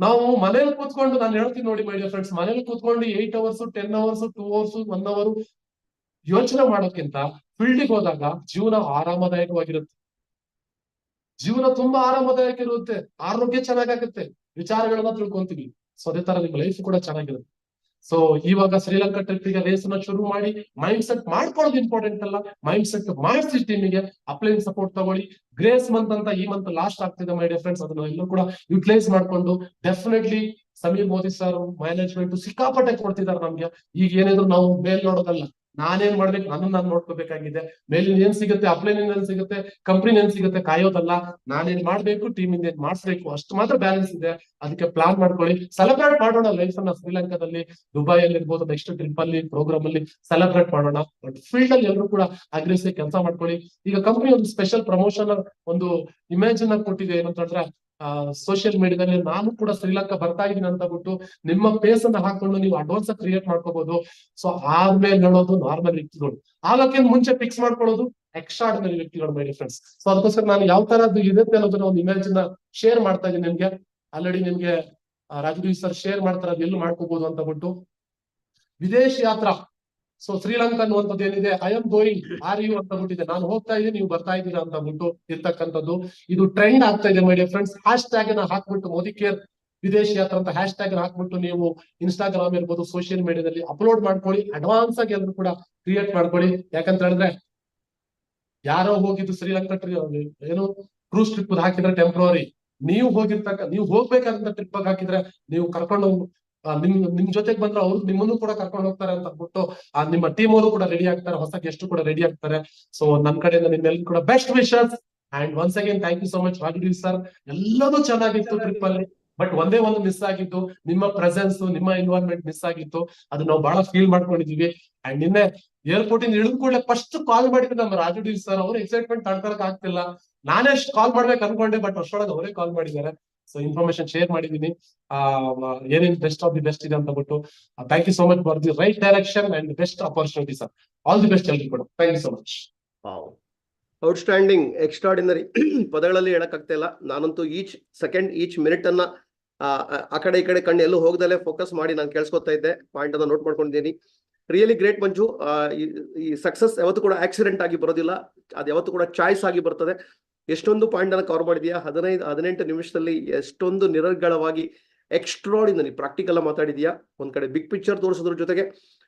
ನಾವು ಮನೇಲಿ ಕೂತ್ಕೊಂಡು, ನಾನು ಹೇಳ್ತೀನಿ ನೋಡಿ ಮೈ ಡಿಯರ್ ಫ್ರೆಂಡ್ಸ್, ಮನೇಲಿ ಕೂತ್ಕೊಂಡು 8 hours 10 hours 2 hours 1 hour ಯೋಚನೆ ಮಾಡೋಕ್ಕಿಂತ ಫೀಲ್ಡಿಗೆ ಹೋದಾಗ ಜೀವನ ಆರಾಮದಾಯಕವಾಗಿರುತ್ತೆ. ಜೀವನ ತುಂಬಾ ಆರಾಮದಾಯಕ ಇರುತ್ತೆ, ಆರೋಗ್ಯ ಚೆನ್ನಾಗಾಗುತ್ತೆ, ವಿಚಾರಗಳನ್ನ ತಿಳ್ಕೊಂತೀವಿ. ಸೊ ಅದೇ ತರ ನಿಮ್ಮ ಲೈಫ್ ಕೂಡ ಚೆನ್ನಾಗಿರುತ್ತೆ. ಸೊ ಇವಾಗ ಶ್ರೀಲಂಕಾ ಟ್ರಿಪ್ಪಿಗೆ ರೇಸ್ ನ ಶುರು ಮಾಡಿ ಮೈಂಡ್ ಸೆಟ್ ಮಾಡ್ಕೊಳ್ಳೋದು ಇಂಪಾರ್ಟೆಂಟ್ ಅಲ್ಲ, ಮೈಂಡ್ ಸೆಟ್ ಮಾಡಿಸಿ ಟೀಮಿಗೆ ಅಪ್ಲೈನ್ ಸಪೋರ್ಟ್ ತಗೊಳ್ಳಿ. ಗ್ರೇಸ್ ಮಂತ್ ಅಂತ ಈ ಮಂತ್ ಲಾಸ್ಟ್ ಆಗ್ತಿದೆ ಮೈ ಡಿಯರ್ ಫ್ರೆಂಡ್ಸ್, ಅದನ್ನ ಎಲ್ಲೂ ಕೂಡ ಯುಟಿಲೈಸ್ ಮಾಡ್ಕೊಂಡು definitely Sameer Modi sir management ಸಿಕ್ಕಾಪಟ್ಟೆ ಕೊಡ್ತಿದ್ದಾರೆ ನಮ್ಗೆ. ಈಗ ಏನಿದ್ರು ನಾವು ಮೇಲ್ ನೋಡೋದಲ್ಲ, ನಾನೇನ್ ಮಾಡ್ಬೇಕು, ನಾನು ನೋಡ್ಕೋಬೇಕಾಗಿದೆ. ಮೇಲಿನ ಏನ್ ಸಿಗುತ್ತೆ, ಅಪ್ಲೈನ್ ಏನ್ ಸಿಗುತ್ತೆ, ಕಂಪ್ನಿ ಏನ್ ಸಿಗುತ್ತೆ ಕಾಯೋದಲ್ಲ. ನಾನೇನ್ ಮಾಡ್ಬೇಕು, ಟೀಮ್ ಇಂದ ಏನ್ ಮಾಡಿಸ್ಬೇಕು, ಅಷ್ಟು ಮಾತ್ರ ಬ್ಯಾಲೆನ್ಸ್ ಇದೆ. ಅದಕ್ಕೆ ಪ್ಲಾನ್ ಮಾಡ್ಕೊಳ್ಳಿ, ಸೆಲೆಬ್ರೇಟ್ ಮಾಡೋಣ ಲೈಫ್ ಅನ್ನ. ಶ್ರೀಲಂಕಾದಲ್ಲಿ, ದುಬೈಯಲ್ಲಿ ಇರ್ಬೋದು, ನೆಕ್ಸ್ಟ್ ಟ್ರಿಪ್ ಅಲ್ಲಿ, ಪ್ರೋಗ್ರಾಮ್ ಅಲ್ಲಿ ಸೆಲೆಬ್ರೇಟ್ ಮಾಡೋಣ. ಬಟ್ ಫೀಲ್ಡ್ ಅಲ್ಲಿ ಎಲ್ಲರೂ ಕೂಡ ಅಗ್ರೆಸಿವ್ ಕೆಲಸ ಮಾಡ್ಕೊಳ್ಳಿ. ಈಗ ಕಂಪ್ನಿ ಒಂದು ಸ್ಪೆಷಲ್ ಪ್ರಮೋಷನ್ ಒಂದು ಇಮೇಜ್ ಅನ್ನ ಕೊಟ್ಟಿದೆ. ಏನಂತಂದ್ರೆ ಸೋಷಿಯಲ್ ಮೀಡಿಯಾದಲ್ಲಿ ನಾನು ಕೂಡ ಶ್ರೀಲಂಕಾ ಬರ್ತಾ ಇದೀನಿ ಅಂತ ಬಿಟ್ಟು ನಿಮ್ಮ ಫೇಸ್ ಅನ್ನ ಹಾಕೊಂಡು ನೀವು ಅಡ್ವಾನ್ಸ್ ಕ್ರಿಯೇಟ್ ಮಾಡ್ಕೋಬಹುದು. ಸೊ ಆದ್ಮೇಲೆ ಹೇಳೋದು ನಾರ್ಮಲ್ ವ್ಯಕ್ತಿಗಳು, ಆಗಕ್ಕೆ ಮುಂಚೆ ಫಿಕ್ಸ್ ಮಾಡ್ಕೊಳ್ಳೋದು ಎಕ್ಸ್ಟ್ರಾರ್ಡಿನರಿ ವ್ಯಕ್ತಿಗಳು ಮೈ ಡಿಯರ್ ಫ್ರೆಂಡ್ಸ್. ಸೊ ಅದಕ್ಕೋಸ್ಕರ ನಾನು ಯಾವ ತರದ್ದು ಇರುತ್ತೆ ಅನ್ನೋದನ್ನ ಒಂದು ಇಮೇಜ್ ನ ಶೇರ್ ಮಾಡ್ತಾ ಇದ್ದೀನಿ ನಿಮ್ಗೆ. ಆಲ್ರೆಡಿ ನಿಮ್ಗೆ ರಾಜು ಸರ್ ಶೇರ್ ಮಾಡ್ತಾರೆ, ಅದು ಎಲ್ಲಿ ಮಾಡ್ಕೋಬಹುದು ಅಂತ ಬಿಟ್ಟು. ವಿದೇಶಿ ಯಾತ್ರಾ, ಸೊ ಶ್ರೀಲಂಕಾ ಅನ್ನುವಂಥದ್ದು ಏನಿದೆ, I am going, are you ಅಂತ ಬಿಟ್ಟಿದೆ, ನಾನು ಹೋಗ್ತಾ ಇದ್ದೀನಿ, ನೀವು ಬರ್ತಾ ಇದ್ದೀರಾ ಅಂತ ಬಿಟ್ಟು ಇರ್ತಕ್ಕಂಥದ್ದು. ಇದು ಟ್ರೆಂಡ್ ಆಗ್ತಾ ಇದೆ ಮೈ ಡಿಯರ್ ಫ್ರೆಂಡ್ಸ್. ಹ್ಯಾಶ್ ಟ್ಯಾಗ್ ನ ಹಾಕ್ಬಿಟ್ಟು ಮೋದಿ ಕೇರ್ ವಿದೇಶಿ ಯಾತ್ರಾ ಅಂತ ಹ್ಯಾಶ್ ಟ್ಯಾಗ್ ಹಾಕ್ಬಿಟ್ಟು ನೀವು ಇನ್ಸ್ಟಾಗ್ರಾಮ್ ಇರ್ಬೋದು, ಸೋಷಿಯಲ್ ಮೀಡಿಯಾದಲ್ಲಿ ಅಪ್ಲೋಡ್ ಮಾಡ್ಕೊಳ್ಳಿ. ಅಡ್ವಾನ್ಸ್ ಆಗಿ ಎಲ್ಲರೂ ಕೂಡ ಕ್ರಿಯೇಟ್ ಮಾಡ್ಕೊಳ್ಳಿ. ಯಾಕಂತ ಹೇಳಿದ್ರೆ ಯಾರೋ ಹೋಗಿದ್ದು ಶ್ರೀಲಂಕಾ ಏನು ಕ್ರೂಸ್ ಟ್ರಿಪ್ ಹಾಕಿದ್ರೆ ಟೆಂಪ್ರವರಿ, ನೀವು ಹೋಗ್ಬೇಕಾದಂತ ಟ್ರಿಪ್ ಹಾಕಿದ್ರೆ ನೀವು ಕರ್ಕೊಂಡು ನಿಮ್ ಜೊತೆಗೆ ಬಂದ್ರೆ ಅವ್ರು ನಿಮ್ಮನ್ನು ಕೂಡ ಕರ್ಕೊಂಡು ಹೋಗ್ತಾರೆ ಅಂತ ಅಂದ್ಬಿಟ್ಟು ನಿಮ್ಮ ಟೀಮ್ ಅವರು ಕೂಡ ರೆಡಿ ಆಗ್ತಾರೆ, ಹೊಸ ಗೆಸ್ಟ್ ಕೂಡ ರೆಡಿ ಆಗ್ತಾರೆ. ಸೊ ನನ್ ಕಡೆಯಿಂದ ನಿಮ್ಮೆಲ್ಲರೂ ಕೂಡ best wishes and once again thank you so much Raju sir. ಎಲ್ಲದೂ ಚೆನ್ನಾಗಿತ್ತು ಟ್ರಿಪ್ ಅಲ್ಲಿ, ಬಟ್ ಒಂದೇ ಒಂದು ಮಿಸ್ ಆಗಿತ್ತು, ನಿಮ್ಮ ಪ್ರೆಸೆನ್ಸ್, ನಿಮ್ಮ ಇನ್ವಾಲ್ವ್ಮೆಂಟ್ ಮಿಸ್ ಆಗಿತ್ತು. ಅದು ನಾವು ಬಹಳ ಫೀಲ್ ಮಾಡ್ಕೊಂಡಿದೀವಿ. ಅಂಡ್ ನಿನ್ನೆ ಏರ್ಪೋರ್ಟ್ ಇಂದ ಇಳಿದ ಕೂಡಲೇ ಫಸ್ಟ್ ಕಾಲ್ ಮಾಡಿದ್ರು ನಮ್ಮ ರಾಜು ಸರ್. ಅವ್ರ ಎಕ್ಸೈಟ್ಮೆಂಟ್ ತಡ್ಕೊಳಕ್ ಆಗ್ತಿಲ್ಲ. ನಾನೇ ಕಾಲ್ ಮಾಡ್ಬೇಕು ಅನ್ಕೊಂಡೆ, ಬಟ್ ಅಷ್ಟೊಳಗೆ ಅವರೇ ಕಾಲ್ ಮಾಡಿದ್ದಾರೆ. ಸೊ ಇನ್ಫಾರ್ಮೇಶನ್ ಶೇರ್ ಮಾಡಿದೀನಿ, ಏನೇನ್ ಬೆಸ್ಟ್ ಆಫ್ ದಿ ಬೆಸ್ಟ್ ಇದೆ ಅಂತ ಬಿಟ್ಟು. Thank you so much for the right direction and best opportunity sir. All the best ಎಲ್ರಿಗೂ ಕೂಡ. Thank you so much. Outstanding, extraordinary ಪದಗಳಲ್ಲಿ ಹೇಳಕ್ಕಾಗ್ತಾ ಇಲ್ಲ. ನಾನಂತೂ ಈಚ್ ಸೆಕೆಂಡ್, ಈಚ್ ಮಿನಿಟ್ ಅನ್ನ ಆ ಕಡೆ ಈ ಕಡೆ ಕಣ್ಣು ಎಲ್ಲೂ ಹೋಗದಲ್ಲೇ ಫೋಕಸ್ ಮಾಡಿ ನಾನು ಕೇಳಿಸ್ಕೊತಾ ಇದ್ದೆ, ಪಾಯಿಂಟ್ ಅನ್ನ ನೋಟ್ ಮಾಡ್ಕೊಂಡಿದ್ದೀನಿ. ರಿಯಲಿ ಗ್ರೇಟ್ ಮಂಜು. ಈ ಸಕ್ಸಸ್ ಯಾವತ್ತೂ ಕೂಡ ಆಕ್ಸಿಡೆಂಟ್ ಆಗಿ ಬರೋದಿಲ್ಲ, ಅದು ಯಾವತ್ತೂ ಕೂಡ ಚಾಯ್ಸ್ ಆಗಿ ಬರ್ತದೆ. ಎಷ್ಟೊಂದು ಪಾಯಿಂಟ್ ಅನ್ನ ಕವರ್ ಮಾಡಿದ್ಯಾ 18 ನಿಮಿಷದಲ್ಲಿ, ಎಷ್ಟೊಂದು ನಿರರ್ಗಳವಾಗಿ ಎಕ್ಸ್ಟ್ರಾರ್ಡಿನರಿ ಪ್ರಾಕ್ಟಿಕಲ್ ಮಾತಾಡಿದ್ಯಾ. ಒಂದ್ ಕಡೆ ಬಿಗ್ ಪಿಕ್ಚರ್ ತೋರಿಸೋದ್ರ ಜೊತೆಗೆ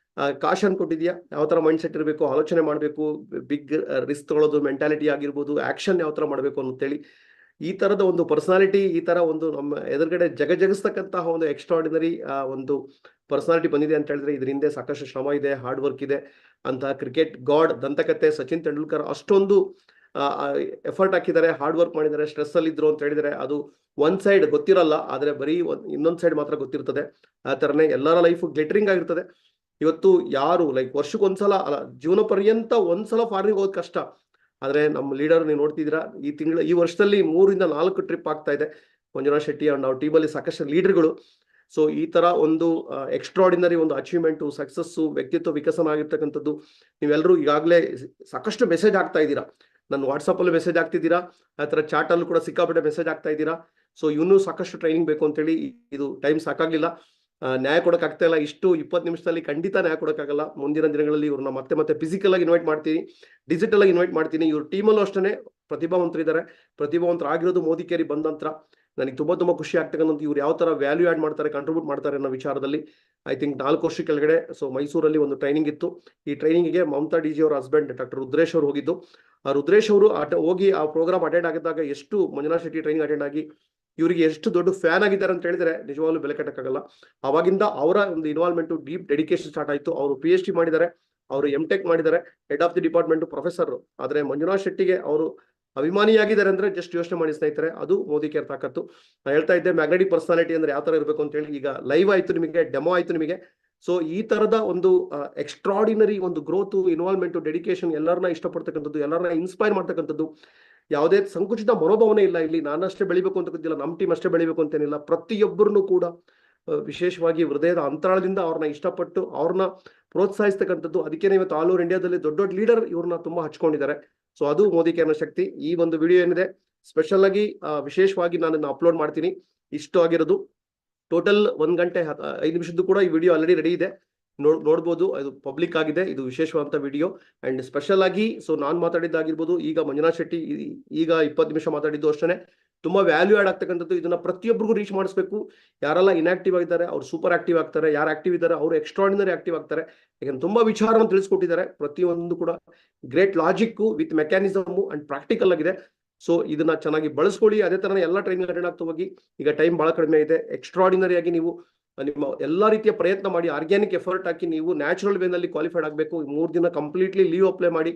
ಕಾಶನ್ ಕೊಟ್ಟಿದ್ಯಾ, ಯಾವ ತರ ಮೈಂಡ್ ಸೆಟ್ ಇರಬೇಕು, ಆಲೋಚನೆ ಮಾಡಬೇಕು, ಬಿಗ್ ರಿಸ್ಕ್ ತಗೊಳ್ಳೋದು ಮೆಂಟಾಲಿಟಿ ಆಗಿರ್ಬೋದು, ಆಕ್ಷನ್ ಯಾವ ತರ ಮಾಡಬೇಕು ಅಂತೇಳಿ. ಈ ತರದ ಒಂದು ಪರ್ಸನಾಲಿಟಿ, ಈ ತರ ಒಂದು ನಮ್ಮ ಎದುರುಗಡೆ ಜಗಜಗಿಸ್ತಕ್ಕಂತಹ ಒಂದು ಎಕ್ಸ್ಟ್ರಾರ್ಡಿನರಿ ಒಂದು ಪರ್ಸನಾಲಿಟಿ ಬಂದಿದೆ ಅಂತ ಹೇಳಿದ್ರೆ ಇದ್ರ ಹಿಂದೆ ಸಾಕಷ್ಟು ಶ್ರಮ ಇದೆ, ಹಾರ್ಡ್ ವರ್ಕ್ ಇದೆ ಅಂತ. ಕ್ರಿಕೆಟ್ ಗಾಡ್ ದಂತಕತೆ ಸಚಿನ್ ತೆಂಡೂಲ್ಕರ್ ಅಷ್ಟೊಂದು ಎಫರ್ಟ್ ಹಾಕಿದ್ದಾರೆ, ಹಾರ್ಡ್ ವರ್ಕ್ ಮಾಡಿದ್ದಾರೆ, ಸ್ಟ್ರೆಸ್ ಅಲ್ಲಿ ಇದ್ರು ಅಂತ ಹೇಳಿದ್ರೆ ಅದು ಒಂದ್ ಸೈಡ್ ಗೊತ್ತಿರಲ್ಲ, ಆದ್ರೆ ಬರೀ ಇನ್ನೊಂದ್ ಸೈಡ್ ಮಾತ್ರ ಗೊತ್ತಿರ್ತದೆ. ಆ ತರನೇ ಎಲ್ಲರ ಲೈಫ್ ಗ್ಲಿಟರಿಂಗ್ ಆಗಿರ್ತದೆ. ಇವತ್ತು ಯಾರು ಲೈಕ್ ವರ್ಷಕ್ಕೊಂದ್ಸಲ ಅಲ್ಲ, ಜೀವನ ಪರ್ಯಂತ ಒಂದ್ಸಲ ಫಾರಿನ್ ಹೋಗೋದು ಕಷ್ಟ. ಆದ್ರೆ ನಮ್ಮ ಲೀಡರ್ ನೀವು ನೋಡ್ತಿದ್ದೀರಾ, ಈ ವರ್ಷದಲ್ಲಿ 3 ರಿಂದ 4 ಟ್ರಿಪ್ ಆಗ್ತಾ ಇದೆ ಮಂಜುನಾಥ್ ಶೆಟ್ಟಿ ಅಂಡ್ ಅವ್ರ ಟೀಮಲ್ಲಿ ಸಾಕಷ್ಟು ಲೀಡರ್ಗಳು. ಸೊ ಈ ತರ ಒಂದು ಎಕ್ಸ್ಟ್ರಾರ್ಡಿನರಿ ಒಂದು ಅಚೀವ್ಮೆಂಟು, ಸಕ್ಸಸ್ಸು, ವ್ಯಕ್ತಿತ್ವ ವಿಕಸನ ಆಗಿರ್ತಕ್ಕಂಥದ್ದು. ನೀವೆಲ್ಲರೂ ಈಗಾಗಲೇ ಸಾಕಷ್ಟು ಮೆಸೇಜ್ ಆಗ್ತಾ ಇದ್ದೀರಾ, ನನ್ನ ವಾಟ್ಸಪ್ ಅಲ್ಲೂ ಮೆಸೇಜ್ ಆಗ್ತಿದ್ದೀರಾ, ಆ ಥರ ಚಾಟ್ ಅಲ್ಲೂ ಕೂಡ ಸಿಕ್ಕಾಪಟ್ಟೆ ಮೆಸೇಜ್ ಆಗ್ತಾ ಇದ್ದೀರಾ. ಸೊ ಇನ್ನೂ ಸಾಕಷ್ಟು ಟ್ರೈನಿಂಗ್ ಬೇಕು ಅಂತೇಳಿ, ಇದು ಟೈಮ್ ಸಾಕಾಗ್ಲಿಲ್ಲ, ನ್ಯಾಯ ಕೊಡೋಕ್ಕಾಗ್ತಾ ಇಲ್ಲ. ಇಷ್ಟು 20 ನಿಮಿಷದಲ್ಲಿ ಖಂಡಿತ ನ್ಯಾಯ ಕೊಡೋಕ್ಕಾಗಲ್ಲ. ಮುಂದಿನ ದಿನಗಳಲ್ಲಿ ಇವ್ರನ್ನ ಮತ್ತೆ ಫಿಸಿಕಲ್ ಆಗಿ ಇನ್ವೈಟ್ ಮಾಡ್ತೀನಿ, ಡಿಜಿಟಲ್ ಆಗಿ ಇನ್ವೈಟ್ ಮಾಡ್ತೀನಿ. ಇವ್ರ ಟೀಮಲ್ಲೂ ಅಷ್ಟೇ ಪ್ರತಿಭಾವಂತರಿದ್ದಾರೆ. ಪ್ರತಿಭಾವಂತರಾಗಿರೋದು ಮೋದಿ ಕೇರಿ ಬಂದ ನಂತರ. ನನಗೆ ತುಂಬಾ ಖುಷಿ ಆಗ್ತಕ್ಕಂಥ ಇವ್ರು ಯಾವ ತರ ವ್ಯಾಲ್ಯೂ ಆಡ್ ಮಾಡ್ತಾರೆ, ಕಂಟ್ರಿಬ್ಯೂಟ್ ಮಾಡ್ತಾರೆ ಅನ್ನೋ ವಿಚಾರದಲ್ಲಿ. ಐ ಥಿಂಕ್ 4 ವರ್ಷ ಕೆಳಗಡೆ ಸೊ ಮೈಸೂರಲ್ಲಿ ಒಂದು ಟ್ರೈನಿಂಗ್ ಇತ್ತು. ಈ ಟ್ರೈನಿಂಗ್ಗೆ ಮಮತಾ ಡಿ ಜಿ ಅವರ ಹಸ್ಬೆಂಡ್ ಡಾಕ್ಟರ್ ರುದ್ರೇಶ್ ಅವರು ಹೋಗಿದ್ದು. ಆ ರುದ್ರೇಶ್ ಅವರು ಹೋಗಿ ಆ ಪ್ರೋಗ್ರಾಮ್ ಅಟೆಂಡ್ ಆಗಿದ್ದಾಗ ಎಷ್ಟು ಮಂಜುನಾಥ್ ಶೆಟ್ಟಿ ಟ್ರೈನಿಂಗ್ ಅಟೆಂಡ್ ಆಗಿ ಇವರಿಗೆ ಎಷ್ಟು ದೊಡ್ಡ ಫ್ಯಾನ್ ಆಗಿದ್ದಾರೆ ಅಂತ ಹೇಳಿದ್ರೆ ನಿಜವಾಗ್ಲೂ ಬೆಲೆ ಕಟ್ಟಕ್ಕಾಗಲ್ಲ. ಅವಾಗಿಂದ ಅವರ ಒಂದು ಇನ್ವಾಲ್ವ್ಮೆಂಟ್, ಡೀಪ್ ಡೆಡಿಕೇಶನ್ ಸ್ಟಾರ್ಟ್ ಆಯ್ತು. ಅವರು PhD ಮಾಡಿದ್ದಾರೆ, ಅವರು MTech ಮಾಡಿದ್ದಾರೆ, head of the department professor. ಆದ್ರೆ ಮಂಜುನಾಥ್ ಶೆಟ್ಟಿಗೆ ಅವರು ಅಭಿಮಾನಿಯಾಗಿದ್ದಾರೆ ಅಂದ್ರೆ ಜಸ್ಟ್ ಯೋಚನೆ ಮಾಡಿ ಸ್ನೇಹಿತರೆ, ಅದು ಮೋದಿ ಕೇರ್ ತಾಕತ್ತು. ನಾನು ಹೇಳ್ತಾ ಇದ್ದೆ ಮ್ಯಾಗ್ನೆಟಿಕ್ ಪರ್ಸನಾಲಿಟಿ ಅಂದ್ರೆ ಯಾವ ತರ ಇರಬೇಕು ಅಂತ ಹೇಳಿ. ಈಗ ಲೈವ್ ಆಯ್ತು ನಿಮಗೆ, ಡೆಮೋ ಆಯ್ತು ನಿಮಗೆ. ಸೊ ಈ ತರದ ಒಂದು ಎಕ್ಸ್ಟ್ರಾರ್ಡಿನರಿ ಒಂದು ಗ್ರೋತ್, ಇನ್ವಾಲ್ವ್ಮೆಂಟ್, ಡೆಡಿಕೇಶನ್, ಎಲ್ಲರನ್ನ ಇಷ್ಟಪಡ್ತಕ್ಕಂಥದ್ದು, ಎಲ್ಲರನ್ನ ಇನ್ಸ್ಪೈರ್ ಮಾಡ್ತಕ್ಕಂಥದ್ದು. ಯಾವುದೇ ಸಂಕುಚಿತ ಮನೋಭಾವನೆ ಇಲ್ಲ ಇಲ್ಲಿ. ನಾನಷ್ಟೇ ಬೆಳಿಬೇಕು ಅಂತ ಗೊತ್ತಿಲ್ಲ, ನಮ್ಮ ಟೀಮ್ ಅಷ್ಟೇ ಬೆಳಿಬೇಕು ಅಂತೇನಿಲ್ಲ. ಪ್ರತಿಯೊಬ್ಬರನ್ನು ಕೂಡ ವಿಶೇಷವಾಗಿ ಹೃದಯದ ಅಂತರಾಳದಿಂದ ಅವ್ರನ್ನ ಇಷ್ಟಪಟ್ಟು ಅವ್ರನ್ನ ಪ್ರೋತ್ಸಾಹಿಸ್ತಕ್ಕಂಥದ್ದು. ಅದಕ್ಕೇನೆ ಇವತ್ತು ಆಲ್ ಓವರ್ ಇಂಡಿಯಾದಲ್ಲಿ ದೊಡ್ಡ ಲೀಡರ್ ಇವ್ರನ್ನ ತುಂಬಾ ಹಚ್ಕೊಂಡಿದ್ದಾರೆ. ಸೊ ಅದು ಮೋದಿ ಕೇರ್ನ ಶಕ್ತಿ. ಈ ಒಂದು ವಿಡಿಯೋ ಏನಿದೆ ಸ್ಪೆಷಲ್ ಆಗಿ ವಿಶೇಷವಾಗಿ ನಾನು ಅಪ್ಲೋಡ್ ಮಾಡ್ತೀನಿ. ಇಷ್ಟು ಆಗಿರೋದು ಟೋಟಲ್ 1 ಗಂಟೆ 5 ನಿಮಿಷದ್ದು ಕೂಡ ಈ ವಿಡಿಯೋ ಆಲ್ರೆಡಿ ರೆಡಿ ಇದೆ, ನೋಡ್ಬೋದು. ಇದು ಪಬ್ಲಿಕ್ ಆಗಿದೆ, ಇದು ವಿಶೇಷವಾದಂತ ವಿಡಿಯೋ. ಅಂಡ್ ಸ್ಪೆಷಲ್ ಆಗಿ ಸೊ ನಾನು ಮಾತಾಡಿದ್ದಾಗಿರ್ಬೋದು, ಈಗ ಮಂಜುನಾಥ್ ಶೆಟ್ಟಿ ಈಗ 20 ನಿಮಿಷ ಮಾತಾಡಿದ್ದು ಅಷ್ಟೇ ತುಂಬಾ ವ್ಯಾಲ್ಯೂ ಆಡ್ ಆಗ್ತಕ್ಕಂಥದ್ದು. ಇದನ್ನ ಪ್ರತಿಯೊಬ್ಬರಿಗೂ ರೀಚ್ ಮಾಡಿಸ್ಬೇಕು. ಯಾರೆಲ್ಲ ಇನ್ಆಕ್ಟಿವ್ ಆಗಿದ್ದಾರೆ ಅವ್ರು ಸೂಪರ್ ಆಕ್ಟಿವ್ ಆಗ್ತಾರೆ, ಯಾರು ಆಕ್ಟಿವ್ ಇದ್ದಾರೆ ಅವರು ಎಕ್ಸ್ಟ್ರಾರ್ಡಿನರಿ ಆಕ್ಟಿವ್ ಆಗ್ತಾರೆ. ಯಾಕಂದ್ರೆ ತುಂಬಾ ವಿಚಾರವನ್ನು ತಿಳಿಸ್ಕೊಟ್ಟಿದ್ದಾರೆ. ಪ್ರತಿಯೊಂದು ಕೂಡ great logic with mechanism and practical ಆಗಿದೆ. ಸೊ ಇದನ್ನ ಚೆನ್ನಾಗಿ ಬಳಸ್ಕೊಳ್ಳಿ. ಅದೇ ತರ ಎಲ್ಲ ಟ್ರೈನಿಂಗ್ ಅಟೆಂಡ್ ಆಗ್ತಾ ಹೋಗಿ. ಈಗ ಟೈಮ್ ಬಹಳ ಕಡಿಮೆ ಇದೆ. ಎಕ್ಸ್ಟ್ರಾರ್ಡಿನರಿ ಆಗಿ ನೀವು ನಿಮ್ಮ ಎಲ್ಲಾ ರೀತಿಯ ಪ್ರಯತ್ನ ಮಾಡಿ, ಆರ್ಗ್ಯಾನಿಕ್ ಎಫರ್ಟ್ ಹಾಕಿ ನೀವು ನ್ಯಾಚುರಲ್ ವೇನಲ್ಲಿ ಕ್ವಾಲಿಫೈಡ್ ಆಗಬೇಕು. 3 ದಿನ ಕಂಪ್ಲೀಟ್ಲಿ ಲೀವ್ ಅಪ್ಲೈ ಮಾಡಿ